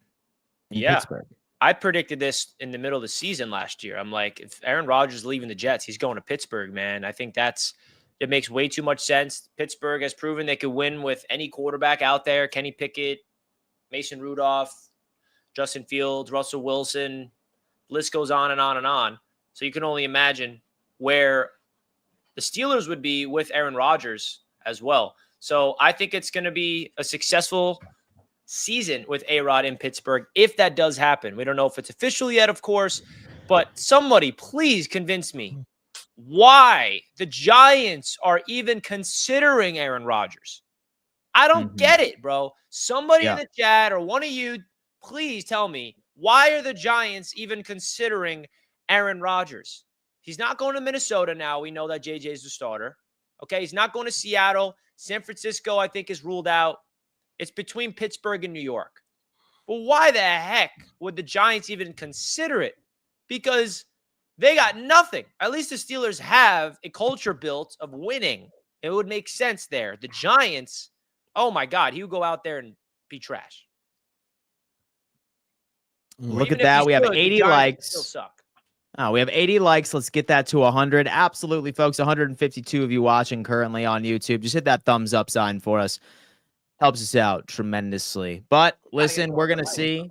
Pittsburgh. I predicted this in the middle of the season last year. I'm like, if Aaron Rodgers is leaving the Jets, he's going to Pittsburgh, man. I think it makes way too much sense. Pittsburgh has proven they could win with any quarterback out there. Kenny Pickett, Mason Rudolph, Justin Fields, Russell Wilson. List goes on and on and on. So you can only imagine where the Steelers would be with Aaron Rodgers as well. So I think it's going to be a successful season with A-Rod in Pittsburgh if that does happen. We don't know if it's official yet, of course, but somebody please convince me why the Giants are even considering Aaron Rodgers. I don't get it, bro. Somebody in the chat or one of you, please tell me, why are the Giants even considering Aaron Rodgers? He's not going to Minnesota now. We know that JJ is the starter. Okay, he's not going to Seattle. San Francisco, I think, is ruled out. It's between Pittsburgh and New York. But why the heck would the Giants even consider it? Because they got nothing. At least the Steelers have a culture built of winning. It would make sense there. The Giants, oh my God, he would go out there and be trash. Look at that. We have 80 likes. Still suck. Oh, we have 80 likes. Let's get that to 100. Absolutely, folks. 152 of you watching currently on YouTube. Just hit that thumbs up sign for us. Helps us out tremendously. But listen, we're going to see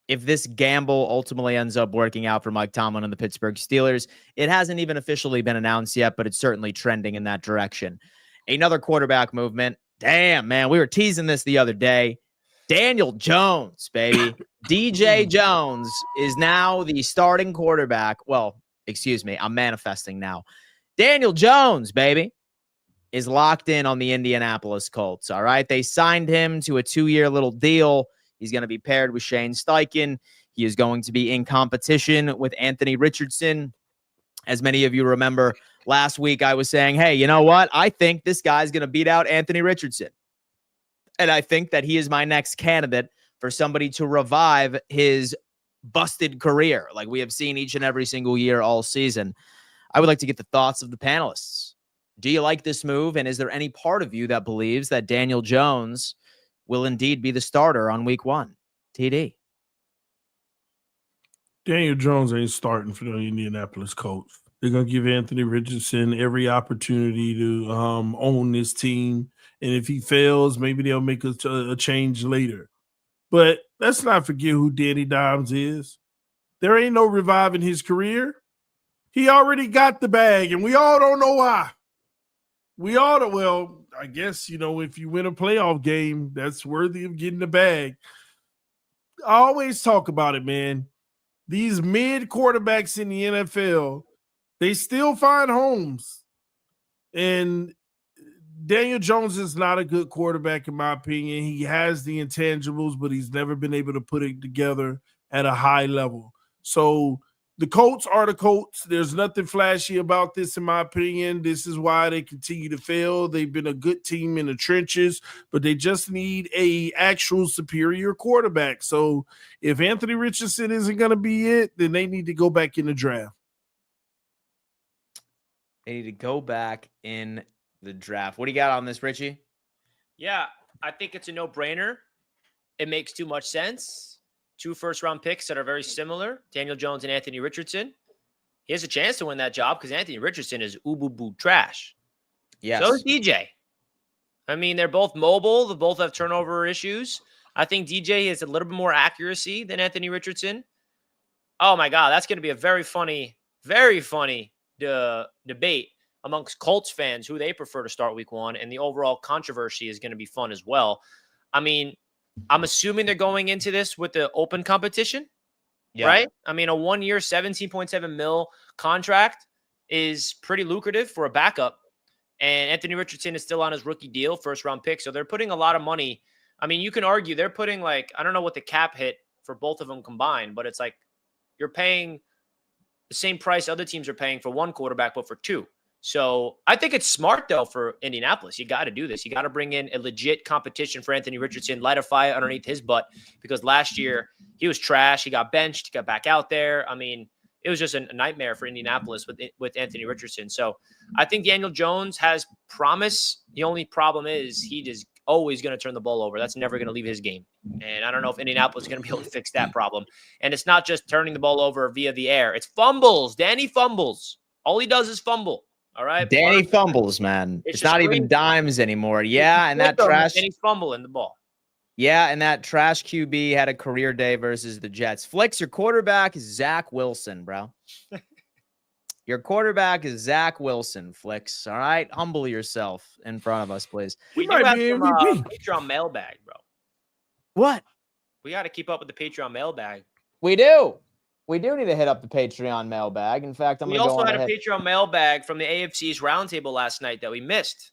if this gamble ultimately ends up working out for Mike Tomlin and the Pittsburgh Steelers. It hasn't even officially been announced yet, but it's certainly trending in that direction. Another quarterback movement. Damn, man. We were teasing this the other day. Daniel Jones, baby. DJ Jones is now the starting quarterback. Well, excuse me. I'm manifesting now. Daniel Jones, baby, is locked in on the Indianapolis Colts. All right. They signed him to a 2-year little deal. He's going to be paired with Shane Steichen. He is going to be in competition with Anthony Richardson. As many of you remember, last week I was saying, hey, you know what? I think this guy's going to beat out Anthony Richardson. And I think that he is my next candidate for somebody to revive his busted career like we have seen each and every single year all season. I would like to get the thoughts of the panelists. Do you like this move? And is there any part of you that believes that Daniel Jones will indeed be the starter on week 1? TD. Daniel Jones ain't starting for the Indianapolis Colts. They're going to give Anthony Richardson every opportunity to own this team. And if he fails, maybe they'll make a change later. But let's not forget who Danny Dimes is. There ain't no reviving his career. He already got the bag, and we all don't know why. Well, I guess, if you win a playoff game, that's worthy of getting the bag. I always talk about it, man. These mid quarterbacks in the NFL, they still find homes. And Daniel Jones is not a good quarterback, in my opinion. He has the intangibles, but he's never been able to put it together at a high level. So the Colts are the Colts. There's nothing flashy about this, in my opinion. This is why they continue to fail. They've been a good team in the trenches, but they just need a actual superior quarterback. So if Anthony Richardson isn't going to be it, then they need to go back in the draft. They need to go back in the draft. What do you got on this, Richie? Yeah, I think it's a no-brainer. It makes too much sense. 2 first-round picks that are very similar, Daniel Jones and Anthony Richardson. He has a chance to win that job because Anthony Richardson is ubu-boo trash. Yes. So is DJ. I mean, they're both mobile. They both have turnover issues. I think DJ has a little bit more accuracy than Anthony Richardson. Oh, my God. That's going to be a very funny debate amongst Colts fans who they prefer to start week 1. And the overall controversy is going to be fun as well. I mean, I'm assuming they're going into this with the open competition, right? I mean, a 1-year, $17.7 million contract is pretty lucrative for a backup. And Anthony Richardson is still on his rookie deal, first-round pick. So they're putting a lot of money. I mean, you can argue they're putting I don't know what the cap hit for both of them combined, but it's like you're paying the same price other teams are paying for 1 quarterback, but for 2. So I think it's smart, though, for Indianapolis. You got to do this. You got to bring in a legit competition for Anthony Richardson, light a fire underneath his butt, because last year he was trash. He got benched. He got back out there. I mean, it was just a nightmare for Indianapolis with Anthony Richardson. So I think Daniel Jones has promise. The only problem is he is always going to turn the ball over. That's never going to leave his game. And I don't know if Indianapolis is going to be able to fix that problem. And it's not just turning the ball over via the air. It's fumbles. Danny fumbles. All he does is fumble. All right. Danny fumbles, man. It's not even dimes anymore. Yeah, and that trash. And he's fumbling the ball. Yeah, and that trash QB had a career day versus the Jets. Flicks, your quarterback is Zach Wilson, bro. Your quarterback is Zach Wilson, Flicks. All right? Humble yourself in front of us, please. We do have some Patreon mailbag, bro. What? We got to keep up with the Patreon mailbag. We do. We do need to hit up the Patreon mailbag. In fact, we also had a Patreon mailbag from the AFC's Roundtable last night that we missed.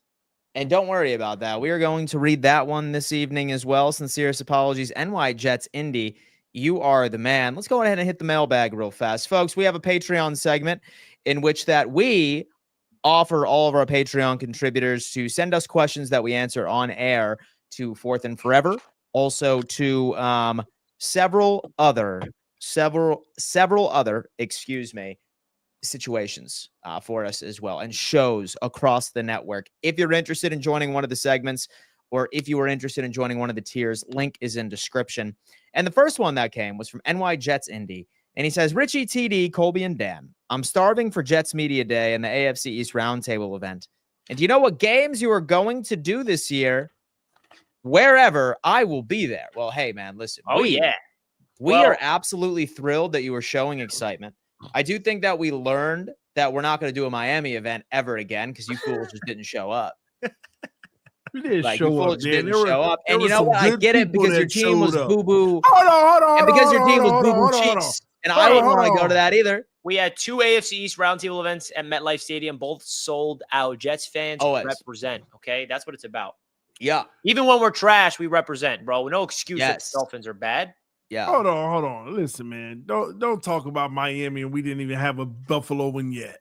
And don't worry about that. We are going to read that one this evening as well. Sincerest apologies. NY Jets Indy, you are the man. Let's go ahead and hit the mailbag real fast. Folks, we have a Patreon segment in which that we offer all of our Patreon contributors to send us questions that we answer on air to Fourth and Forever. Also to several other situations for us as well, and shows across the network. If you're interested in joining one of the segments, or if you are interested in joining one of the tiers, link is in description. And the first one that came was from NY Jets Indy. And he says, Richie, TD, Colby, and Dan, I'm starving for Jets Media Day and the AFC East Roundtable event. And do you know what games you are going to do this year? Wherever, I will be there. Well, hey, man, listen. We are absolutely thrilled that you are showing excitement. I do think that we learned that we're not going to do a Miami event ever again because you fools just didn't show up. We didn't show up. And you know what? I get it because your team was boo-boo. Hold on. And because your team was boo-boo cheeks. And I wouldn't want to go to that either. We had 2 AFC East Roundtable events at MetLife Stadium, both sold out. Jets fans represent, okay? That's what it's about. Yeah. Even when we're trash, we represent, bro. No excuse that the Dolphins are bad. Yeah. Hold on. Listen, man. Don't talk about Miami and we didn't even have a Buffalo one yet.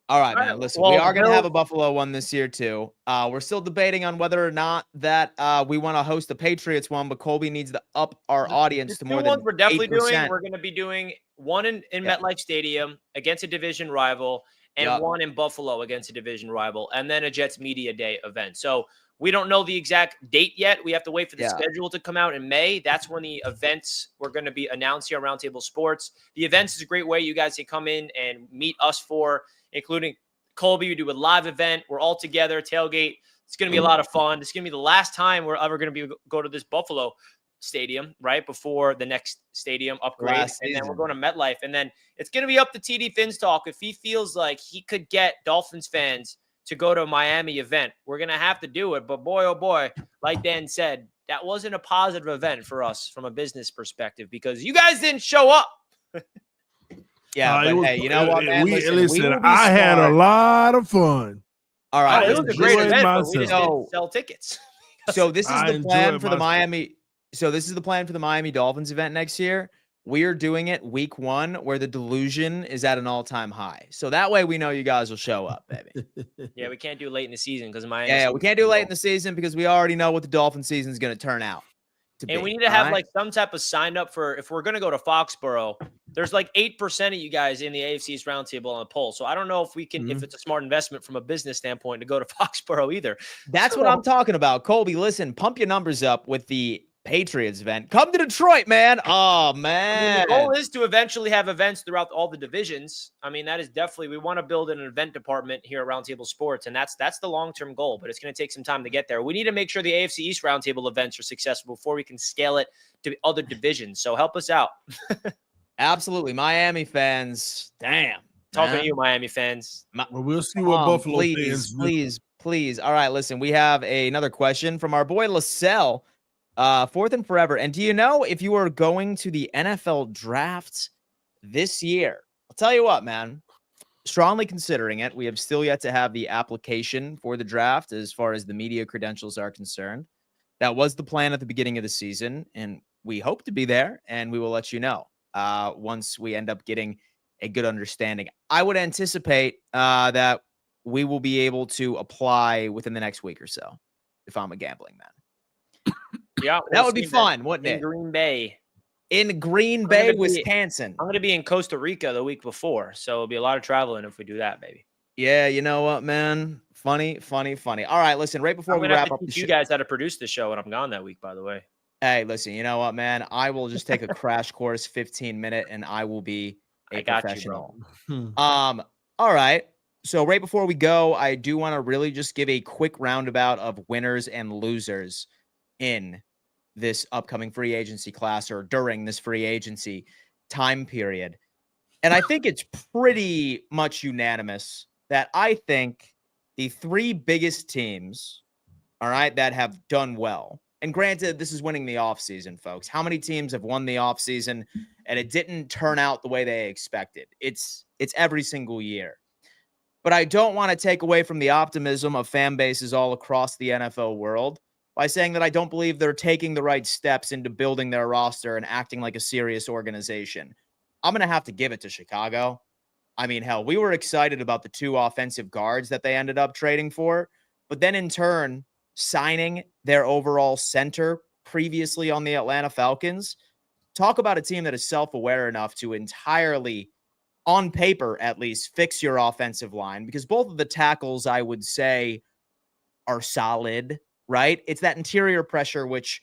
All right, man. Listen, we are going to have a Buffalo one this year too. We're still debating on whether or not that we want to host the Patriots one, but Colby needs to up our audience to more than 8%. We're definitely doing. We're going to be doing one in MetLife Stadium against a division rival, and one in Buffalo against a division rival, and then a Jets Media Day event. So we don't know the exact date yet. We have to wait for the schedule to come out in May. That's when the events we're going to be announced here on Roundtable Sports. The events is a great way you guys can come in and meet us for, including Colby. We do a live event. We're all together, tailgate. It's going to be a lot of fun. It's going to be the last time we're ever going to go to this Buffalo Stadium right before the next stadium upgrade, Last and then we're season. going to MetLife, and then it's going to be up to TD Finstock if he feels like he could get Dolphins fans to go to a Miami event. We're going to have to do it, but boy, oh boy, like Dan said, that wasn't a positive event for us from a business perspective because you guys didn't show up. Yeah, but hey, you know what, man? Listen, we will be I had a smart. lot of fun. All right, It was a great enjoyed event, but we just myself. didn't sell tickets. So this is I the plan enjoyed for the myself. Miami. So this is the plan for the Miami Dolphins event next year. We are doing it week 1 where the delusion is at an all-time high. So that way we know you guys will show up, baby. Yeah, we can't do late in the season because Miami. Yeah, we can't do late in the season because we already know what the Dolphin season is going to turn out to be. And we need to have like some type of sign up for if we're going to go to Foxborough. There's like 8% of you guys in the AFC East Roundtable on the poll. So I don't know if we can, if it's a smart investment from a business standpoint to go to Foxborough either. That's what I'm talking about. Colby, listen, pump your numbers up with the Patriots event. Come to Detroit, man. Oh, man. The goal is to eventually have events throughout all the divisions. I mean, that is definitely, we want to build an event department here at Roundtable Sports, and that's the long-term goal, but it's going to take some time to get there. We need to make sure the AFC East Roundtable events are successful before we can scale it to other divisions. So help us out. Absolutely. Miami fans. Damn. Talking to you, Miami fans. Well, we'll see what Buffalo fans do. Please. All right, listen, we have another question from our boy LaSalle. Fourth and forever. And do you know if you are going to the NFL draft this year? I'll tell you what, man. Strongly considering it. We have still yet to have the application for the draft as far as the media credentials are concerned. That was the plan at the beginning of the season, and we hope to be there, and we will let you know once we end up getting a good understanding. I would anticipate that we will be able to apply within the next week or so if I'm a gambling man. Yeah, that would be fun, wouldn't it? In Green Bay. In Green Bay, Wisconsin. I'm going to be in Costa Rica the week before, so it'll be a lot of traveling if we do that, baby. Yeah, you know what, man? Funny. All right, listen, right before we wrap up the show. You guys how to produce the show when I'm gone that week, by the way. Hey, listen, you know what, man? I will just take a crash course, 15-minute, and I will be a professional. All right. So right before we go, I do want to really just give a quick roundabout of winners and losers in this upcoming free agency class or during this free agency time period. And I think it's pretty much unanimous that I think the 3 biggest teams, all right, that have done well. And granted, this is winning the offseason, folks. How many teams have won the offseason and it didn't turn out the way they expected? It's every single year. But I don't want to take away from the optimism of fan bases all across the NFL world by saying that I don't believe they're taking the right steps into building their roster and acting like a serious organization. I'm going to have to give it to Chicago. I mean, hell, we were excited about the 2 offensive guards that they ended up trading for, but then in turn, signing their overall center previously on the Atlanta Falcons. Talk about a team that is self-aware enough to entirely, on paper at least, fix your offensive line, because both of the tackles, I would say, are solid, right? It's that interior pressure which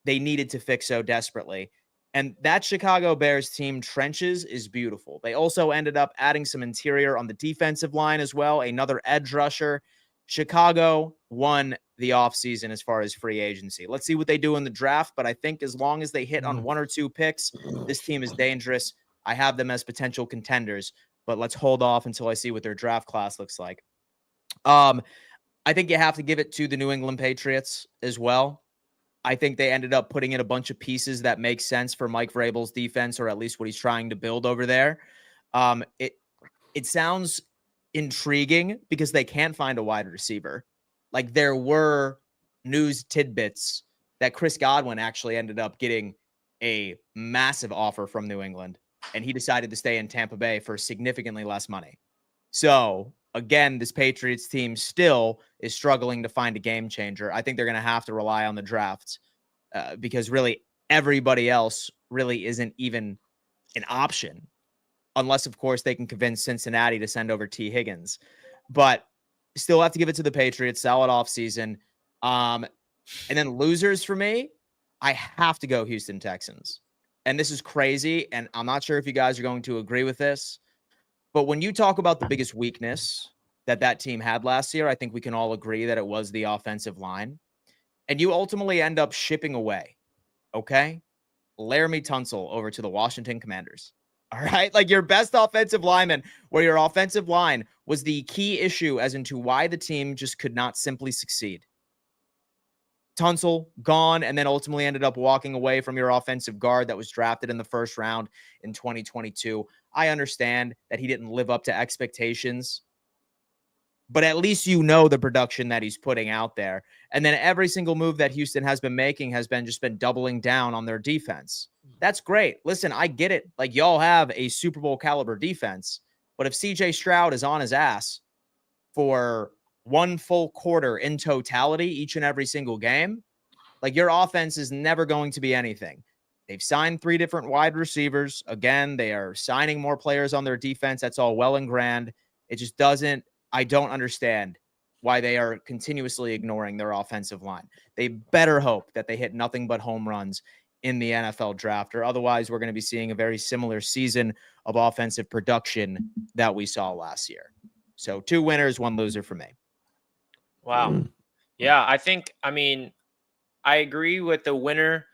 they needed to fix so desperately. And that Chicago Bears team trenches is beautiful. They also ended up adding some interior on the defensive line as well, another edge rusher. Chicago won the offseason as far as free agency. Let's see what they do in the draft, but I think as long as they hit on 1 or 2 picks, this team is dangerous. I have them as potential contenders, but let's hold off until I see what their draft class looks like. I think you have to give it to the New England Patriots as well. I think they ended up putting in a bunch of pieces that make sense for Mike Vrabel's defense, or at least what he's trying to build over there. It sounds intriguing because they can't find a wide receiver. Like, there were news tidbits that Chris Godwin actually ended up getting a massive offer from New England, and he decided to stay in Tampa Bay for significantly less money. So again, this Patriots team still is struggling to find a game changer. I think they're going to have to rely on the drafts because really everybody else really isn't even an option, unless, of course, they can convince Cincinnati to send over T. Higgins. But still have to give it to the Patriots. Solid offseason. And then losers for me, I have to go Houston Texans. And this is crazy, and I'm not sure if you guys are going to agree with this, but when you talk about the biggest weakness that team had last year, I think we can all agree that it was the offensive line. And you ultimately end up shipping away Okay. Laramie Tunsil over to the Washington Commanders. All right. Like your best offensive lineman, where your offensive line was the key issue as into why the team just could not simply succeed. Tunsil gone, and then ultimately ended up walking away from your offensive guard that was drafted in the first round in 2022. I understand that he didn't live up to expectations, but at least you know the production that he's putting out there. And then every single move that Houston has been making has been just been doubling down on their defense. That's great. Listen, I get it. Like, y'all have a Super Bowl caliber defense, but if CJ Stroud is on his ass for one full quarter in totality each and every single game, like, your offense is never going to be anything. They've signed 3 different wide receivers. Again, they are signing more players on their defense. That's all well and grand. It just doesn't, I don't understand why they are continuously ignoring their offensive line. They better hope that they hit nothing but home runs in the NFL draft, or otherwise we're going to be seeing a very similar season of offensive production that we saw last year. So 2 winners, 1 loser for me. Wow. Yeah, I agree with the winner.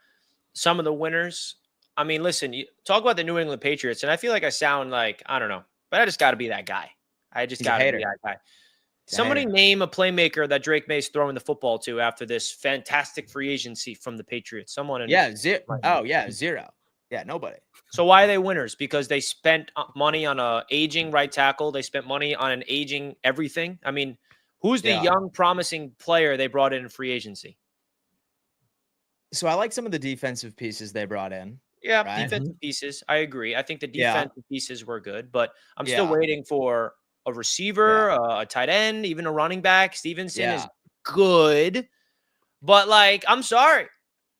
Some of the winners. I mean, listen, you talk about the New England Patriots, and I feel like I sound like, I don't know, but I just got to be that guy. I just got to be that guy. Somebody name a playmaker that Drake May's throwing the football to after this fantastic free agency from the Patriots. Someone. Zero. Yeah, nobody. So why are they winners? Because they spent money on a aging right tackle. They spent money on an aging everything. I mean, who's the young, promising player they brought in free agency? So I like some of the defensive pieces they brought in. Yeah, right? Defensive pieces. I agree. I think the defensive pieces were good, but I'm still waiting for a receiver, a tight end, even a running back. Stevenson is good, but like, I'm sorry.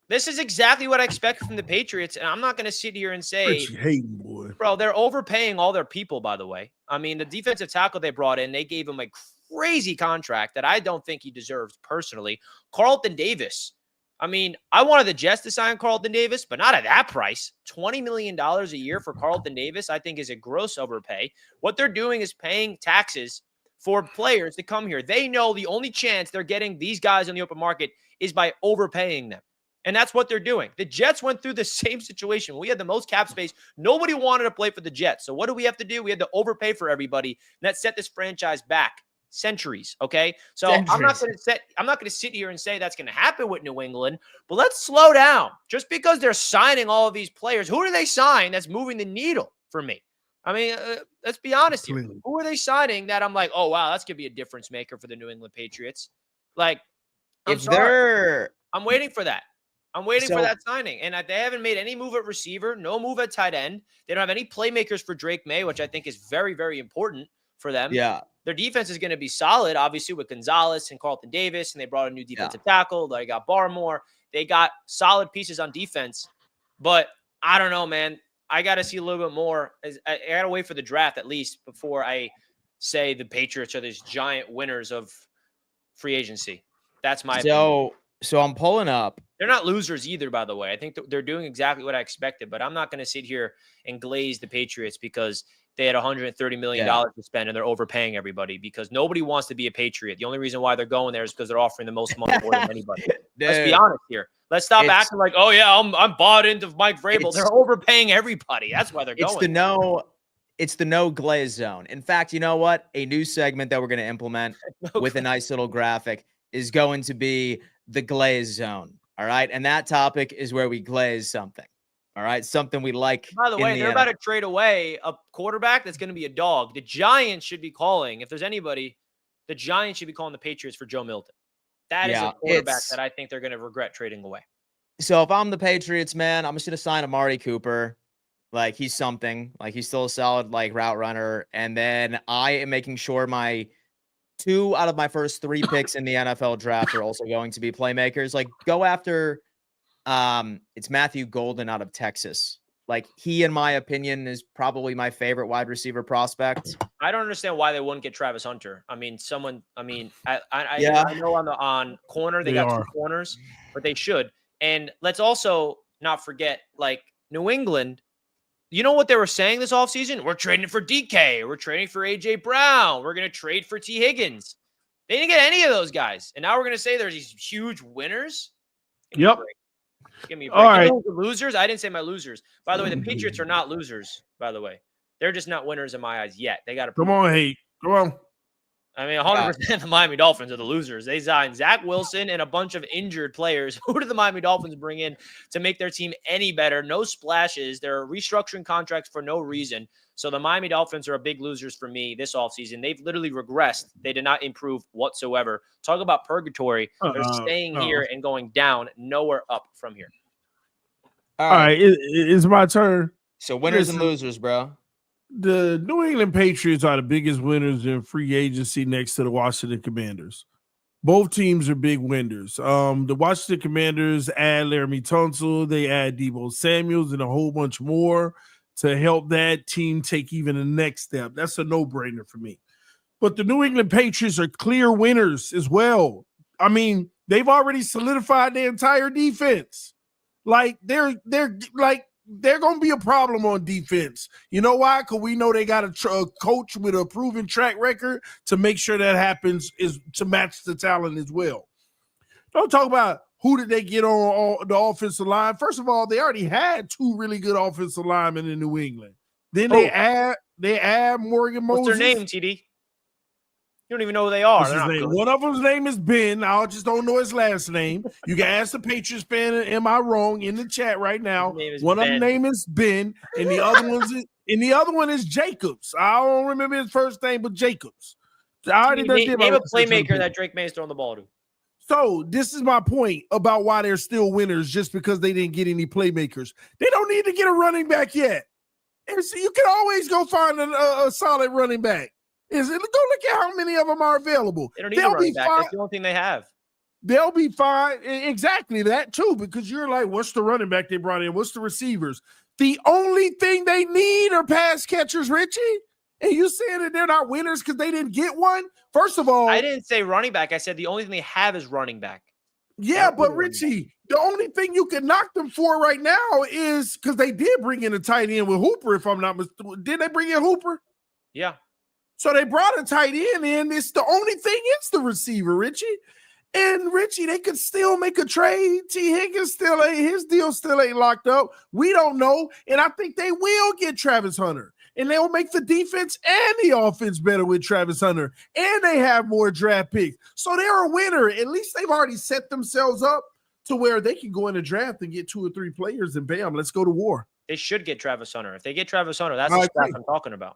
This is exactly what I expect from the Patriots, and I'm not going to sit here and say, Richie hating, boy. Bro, they're overpaying all their people, by the way. I mean, the defensive tackle they brought in, they gave him a crazy contract that I don't think he deserves personally. Carlton Davis. I mean, I wanted the Jets to sign Carlton Davis, but not at that price. $20 million a year for Carlton Davis, I think, is a gross overpay. What they're doing is paying taxes for players to come here. They know the only chance they're getting these guys on the open market is by overpaying them. And that's what they're doing. The Jets went through the same situation. We had the most cap space. Nobody wanted to play for the Jets. So what do we have to do? We had to overpay for everybody. And that set this franchise back centuries. Okay. So I'm not going to sit here and say that's going to happen with New England, but let's slow down. Just because they're signing all of these players, who do they sign that's moving the needle for me? I mean, let's be honest here. Who are they signing that I'm like, oh, wow, that's going to be a difference maker for the New England Patriots? Like, I'm waiting for that. I'm waiting for that signing. And they haven't made any move at receiver, no move at tight end. They don't have any playmakers for Drake May, which I think is very, very important for them. Yeah. Their defense is going to be solid, obviously, with Gonzalez and Carlton Davis, and they brought a new defensive tackle. They got Barmore. They got solid pieces on defense. But I don't know, man. I got to see a little bit more. I got to wait for the draft at least before I say the Patriots are these giant winners of free agency. That's my opinion. So I'm pulling up. They're not losers either, by the way. I think they're doing exactly what I expected, but I'm not going to sit here and glaze the Patriots because they had $130 million to spend and they're overpaying everybody because nobody wants to be a Patriot. The only reason why they're going there is because they're offering the most money more than anybody. Let's be honest here. Let's stop acting like, oh yeah, I'm bought into Mike Vrabel. They're overpaying everybody. That's why they're going. It's the no glaze zone. In fact, you know what? A new segment that we're going to implement with a nice little graphic is going to be the glaze zone. All right. And that topic is where we glaze something. All right. Something we like. By the way, they're about to trade away a quarterback that's going to be a dog. The Giants should be calling, if there's anybody, the Giants should be calling the Patriots for Joe Milton. That is a quarterback that I think they're going to regret trading away. So if I'm the Patriots, man, I'm just going to sign Amari Cooper. Like, he's something. Like, he's still a solid, like, route runner. And then I am making sure my 2 out of my first 3 picks in the NFL draft are also going to be playmakers. Like, go after it's Matthew Golden out of Texas. Like, he, in my opinion, is probably my favorite wide receiver prospect. I don't understand why they wouldn't get Travis Hunter. I mean, I know on corner they got 2 corners, but they should. And let's also not forget, like, New England. You know what they were saying this offseason? We're trading for DK. We're trading for A.J. Brown. We're going to trade for T. Higgins. They didn't get any of those guys. And now we're going to say there's these huge winners. Yep. Give me a break. All right. You know the losers? I didn't say my losers. By the way, the Patriots are not losers, by the way. They're just not winners in my eyes yet. They got to Come on, Hate. Come on. I mean, 100% the Miami Dolphins are the losers. They signed Zach Wilson and a bunch of injured players. Who did the Miami Dolphins bring in to make their team any better? No splashes. They're restructuring contracts for no reason. So the Miami Dolphins are a big losers for me this offseason. They've literally regressed. They did not improve whatsoever. Talk about purgatory. They're staying here and going down, nowhere up from here. All right. It's my turn. So winners and losers, bro. The New England Patriots are the biggest winners in free agency next to the Washington Commanders. Both teams are big winners. The Washington Commanders add Laramie Tunsil, they add Deebo Samuels and a whole bunch more to help that team take even the next step. That's a no-brainer for me. But the New England Patriots are clear winners as well. I mean, they've already solidified their entire defense. Like they're going to be a problem on defense. You know why? Because we know they got a coach with a proven track record to make sure that happens is to match the talent as well. Don't talk about who did they get on the offensive line. First of all, they already had two really good offensive linemen in New England. Then they add Morgan Moses. What's their name, TD? You don't even know who they are. One of them's name is Ben. I just don't know his last name. You can ask the Patriots fan, am I wrong, in the chat right now. One of them name is Ben, and the other one is Jacobs. I don't remember his first name, but Jacobs. I already name a playmaker that Drake May's throwing the ball to. So this is my point about why they're still winners, just because they didn't get any playmakers. They don't need to get a running back yet. And so you can always go find a solid running back. Go look at how many of them are available. They don't need a running back. That's the only thing they have. They'll be fine. Exactly that too, because you're like, what's the running back they brought in? What's the receivers? The only thing they need are pass catchers, Richie. And you saying that they're not winners because they didn't get one? First of all, I didn't say running back. I said the only thing they have is running back. Yeah, but Richie, the only thing you can knock them for right now is because they did bring in a tight end with Hooper, if I'm not mistaken. Did they bring in Hooper? Yeah. So they brought a tight end in. It's the only thing is the receiver, Richie. And Richie, they could still make a trade. T. Higgins his deal still ain't locked up. We don't know. And I think they will get Travis Hunter. And they'll make the defense and the offense better with Travis Hunter. And they have more draft picks. So they're a winner. At least they've already set themselves up to where they can go in the draft and get 2 or 3 players and bam, let's go to war. They should get Travis Hunter. If they get Travis Hunter, that's the stuff I'm talking about.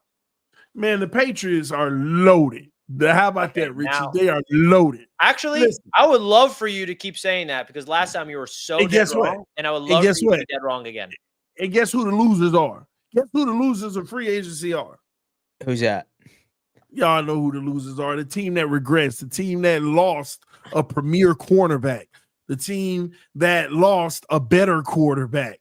Man, the Patriots are loaded. How about that, Richie? They are loaded. Actually, I would love for you to keep saying that because last time you were so dead wrong, and I would love for you to be dead wrong again. And guess who the losers are? Guess who the losers of free agency are? Who's that? Y'all know who the losers are. The team that regrets, the team that lost a premier cornerback, the team that lost a better quarterback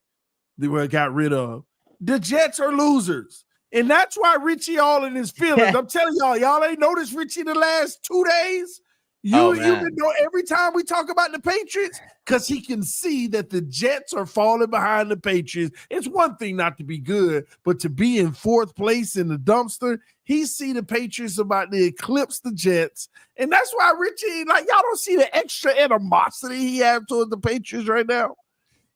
they got rid of. The Jets are losers. And that's why Richie all in his feelings. I'm telling y'all ain't noticed Richie the last 2 days. You've been know every time we talk about the Patriots, because he can see that the Jets are falling behind the Patriots. It's one thing not to be good, but to be in 4th place in the dumpster, he see the Patriots about to eclipse the Jets. And that's why Richie, y'all don't see the extra animosity he have towards the Patriots right now.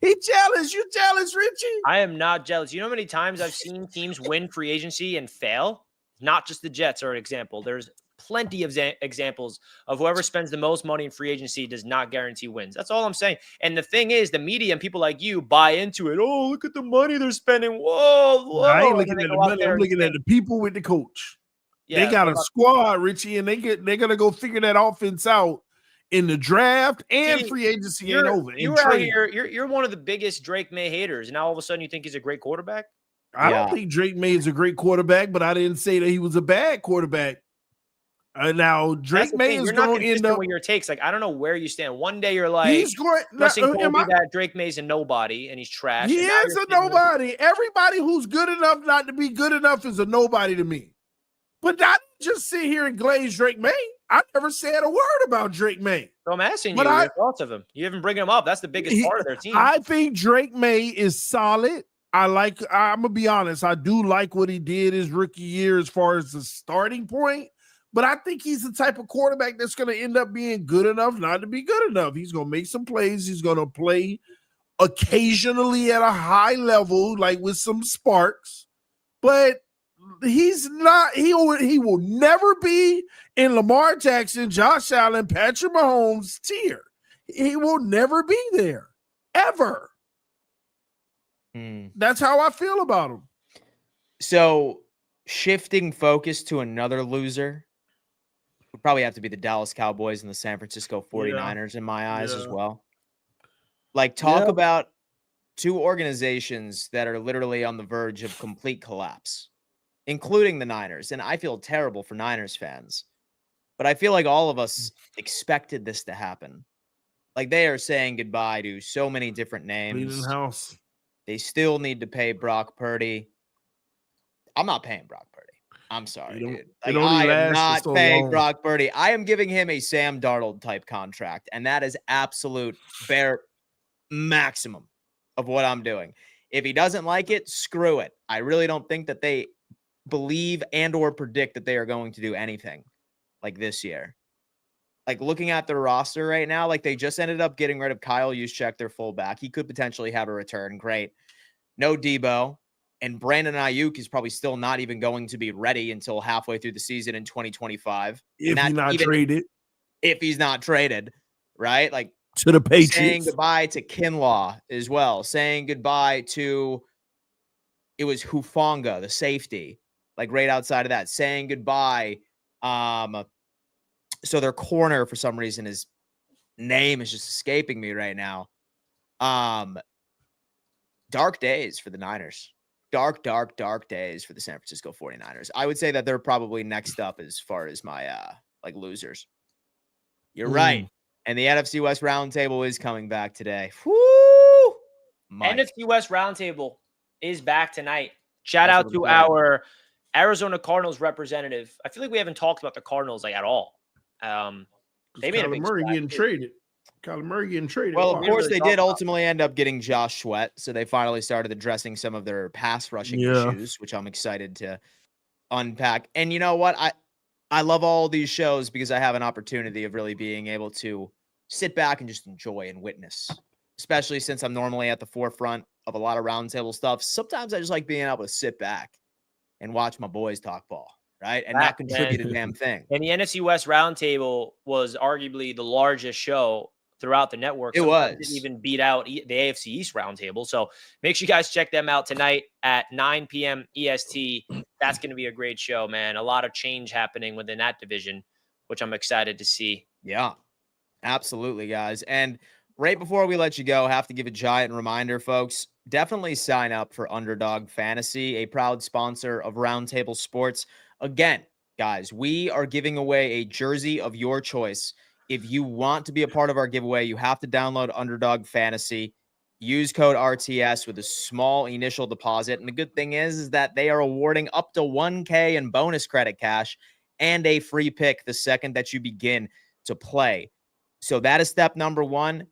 He jealous. You jealous, Richie? I am not jealous. You know how many times I've seen teams win free agency and fail? Not just the Jets are an example. There's plenty of examples of whoever spends the most money in free agency does not guarantee wins. That's all I'm saying. And the thing is, the media and people like you buy into it. Oh, look at the money they're spending. Whoa. I ain't looking at the money. I'm looking at the people with the coach. Yeah, they got a squad, Richie, and they're going to go figure that offense out in the draft and free agency ain't over. You're out here. You're one of the biggest Drake May haters. And now all of a sudden you think he's a great quarterback? I don't think Drake May is a great quarterback, but I didn't say that he was a bad quarterback. Now Drake May is going to end up with your takes. I don't know where you stand. One day you're like, he's going that Drake May's a nobody and he's trash. He is a nobody. Everybody who's good enough not to be good enough is a nobody to me. But I just sit here and glaze Drake May. I never said a word about Drake May. So I'm asking you your thoughts of him. You haven't bring him up. That's the biggest part of their team. I think Drake May is solid. I'm going to be honest. I do like what he did his rookie year as far as the starting point. But I think he's the type of quarterback that's going to end up being good enough not to be good enough. He's going to make some plays. He's going to play occasionally at a high level, like with some sparks, but he's not. He will never be in Lamar Jackson, Josh Allen, Patrick Mahomes tier. He will never be there ever. That's how I feel about him. So shifting focus to another loser would probably have to be the Dallas Cowboys and the San Francisco 49ers in my eyes as well. Like, talk about two organizations that are literally on the verge of complete collapse, including the Niners. And I feel terrible for Niners fans, but I feel like all of us expected this to happen. Like, they are saying goodbye to so many different names. Leaving house. They still need to pay Brock Purdy. I'm not paying Brock Purdy. I'm sorry, dude. Like, I am not paying Brock Purdy. I am giving him a Sam Darnold type contract, and that is absolute bare maximum of what I'm doing. If he doesn't like it, screw it. I really don't think that they believe and or predict that they are going to do anything like this year. Like, looking at their roster right now, like, they just ended up getting rid of Kyle Juszczyk, their fullback. He could potentially have a return. Great. No Debo. And Brandon Ayuk is probably still not even going to be ready until halfway through the season in 2025. If he's not traded. If he's not traded, right? Like, to the Patriots. Saying goodbye to Kinlaw as well. Saying goodbye to, it was Hufanga, the safety, like right outside of that. Saying goodbye. So their corner, for some reason, his name is just escaping me right now. Dark days for the Niners. Dark days for the San Francisco 49ers. I would say that they're probably next up as far as my like losers. You're right. And the NFC West Roundtable is coming back today. Woo! Mike. NFC West Roundtable is back tonight. Shout out to our Arizona Cardinals representative. I feel like we haven't talked about the Cardinals like at all. They made a big Murray getting traded. Kyler Murray getting traded. Well, of course, they did ultimately end up getting Josh Sweat, so they finally started addressing some of their pass rushing issues, which I'm excited to unpack. And you know what? I love all these shows because I have an opportunity of really being able to sit back and just enjoy and witness, especially since I'm normally at the forefront of a lot of roundtable stuff. Sometimes I just like being able to sit back and watch my boys talk ball, right? And not contribute a damn thing. And the NFC West Roundtable was arguably the largest show throughout the network. It was. Didn't even beat out the AFC East Roundtable. So make sure you guys check them out tonight at 9 p.m. EST. That's going to be a great show, man. A lot of change happening within that division, which I'm excited to see. Yeah, absolutely, guys. And right before we let you go, I have to give a giant reminder, folks. Definitely sign up for Underdog Fantasy, a proud sponsor of Roundtable Sports. Again, guys, we are giving away a jersey of your choice. If you want to be a part of our giveaway, you have to download Underdog Fantasy, use code RTS with a small initial deposit. And the good thing is that they are awarding up to $1K in bonus credit cash and a free pick the second that you begin to play. So that is step number one.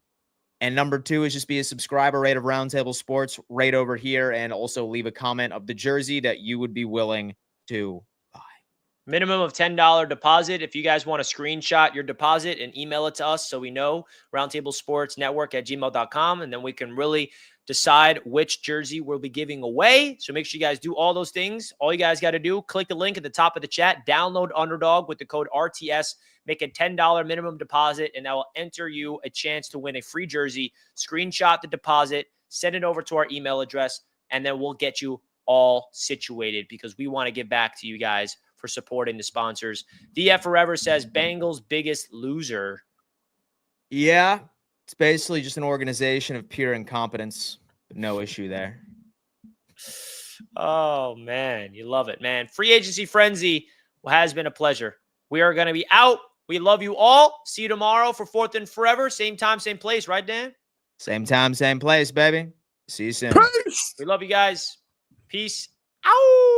And number two is just be a subscriber rate of Roundtable Sports right over here, and also leave a comment of the jersey that you would be willing to buy. Minimum of $10 deposit. If you guys want to screenshot your deposit and email it to us so we know, roundtablesportsnetwork@gmail.com, and then we can really decide which jersey we'll be giving away. So make sure you guys do all those things. All you guys got to do, click the link at the top of the chat, download Underdog with the code RTS, make a $10 minimum deposit, and that will enter you a chance to win a free jersey. Screenshot the deposit, send it over to our email address, and then we'll get you all situated because we want to give back to you guys for supporting the sponsors. DF Forever says Bengals biggest loser. Yeah, it's basically just an organization of pure incompetence. No issue there. Oh, man. You love it, man. Free agency frenzy has been a pleasure. We are going to be out. We love you all. See you tomorrow for 4th and Forever. Same time, same place, right, Dan? Same time, same place, baby. See you soon. Peace. We love you guys. Peace out.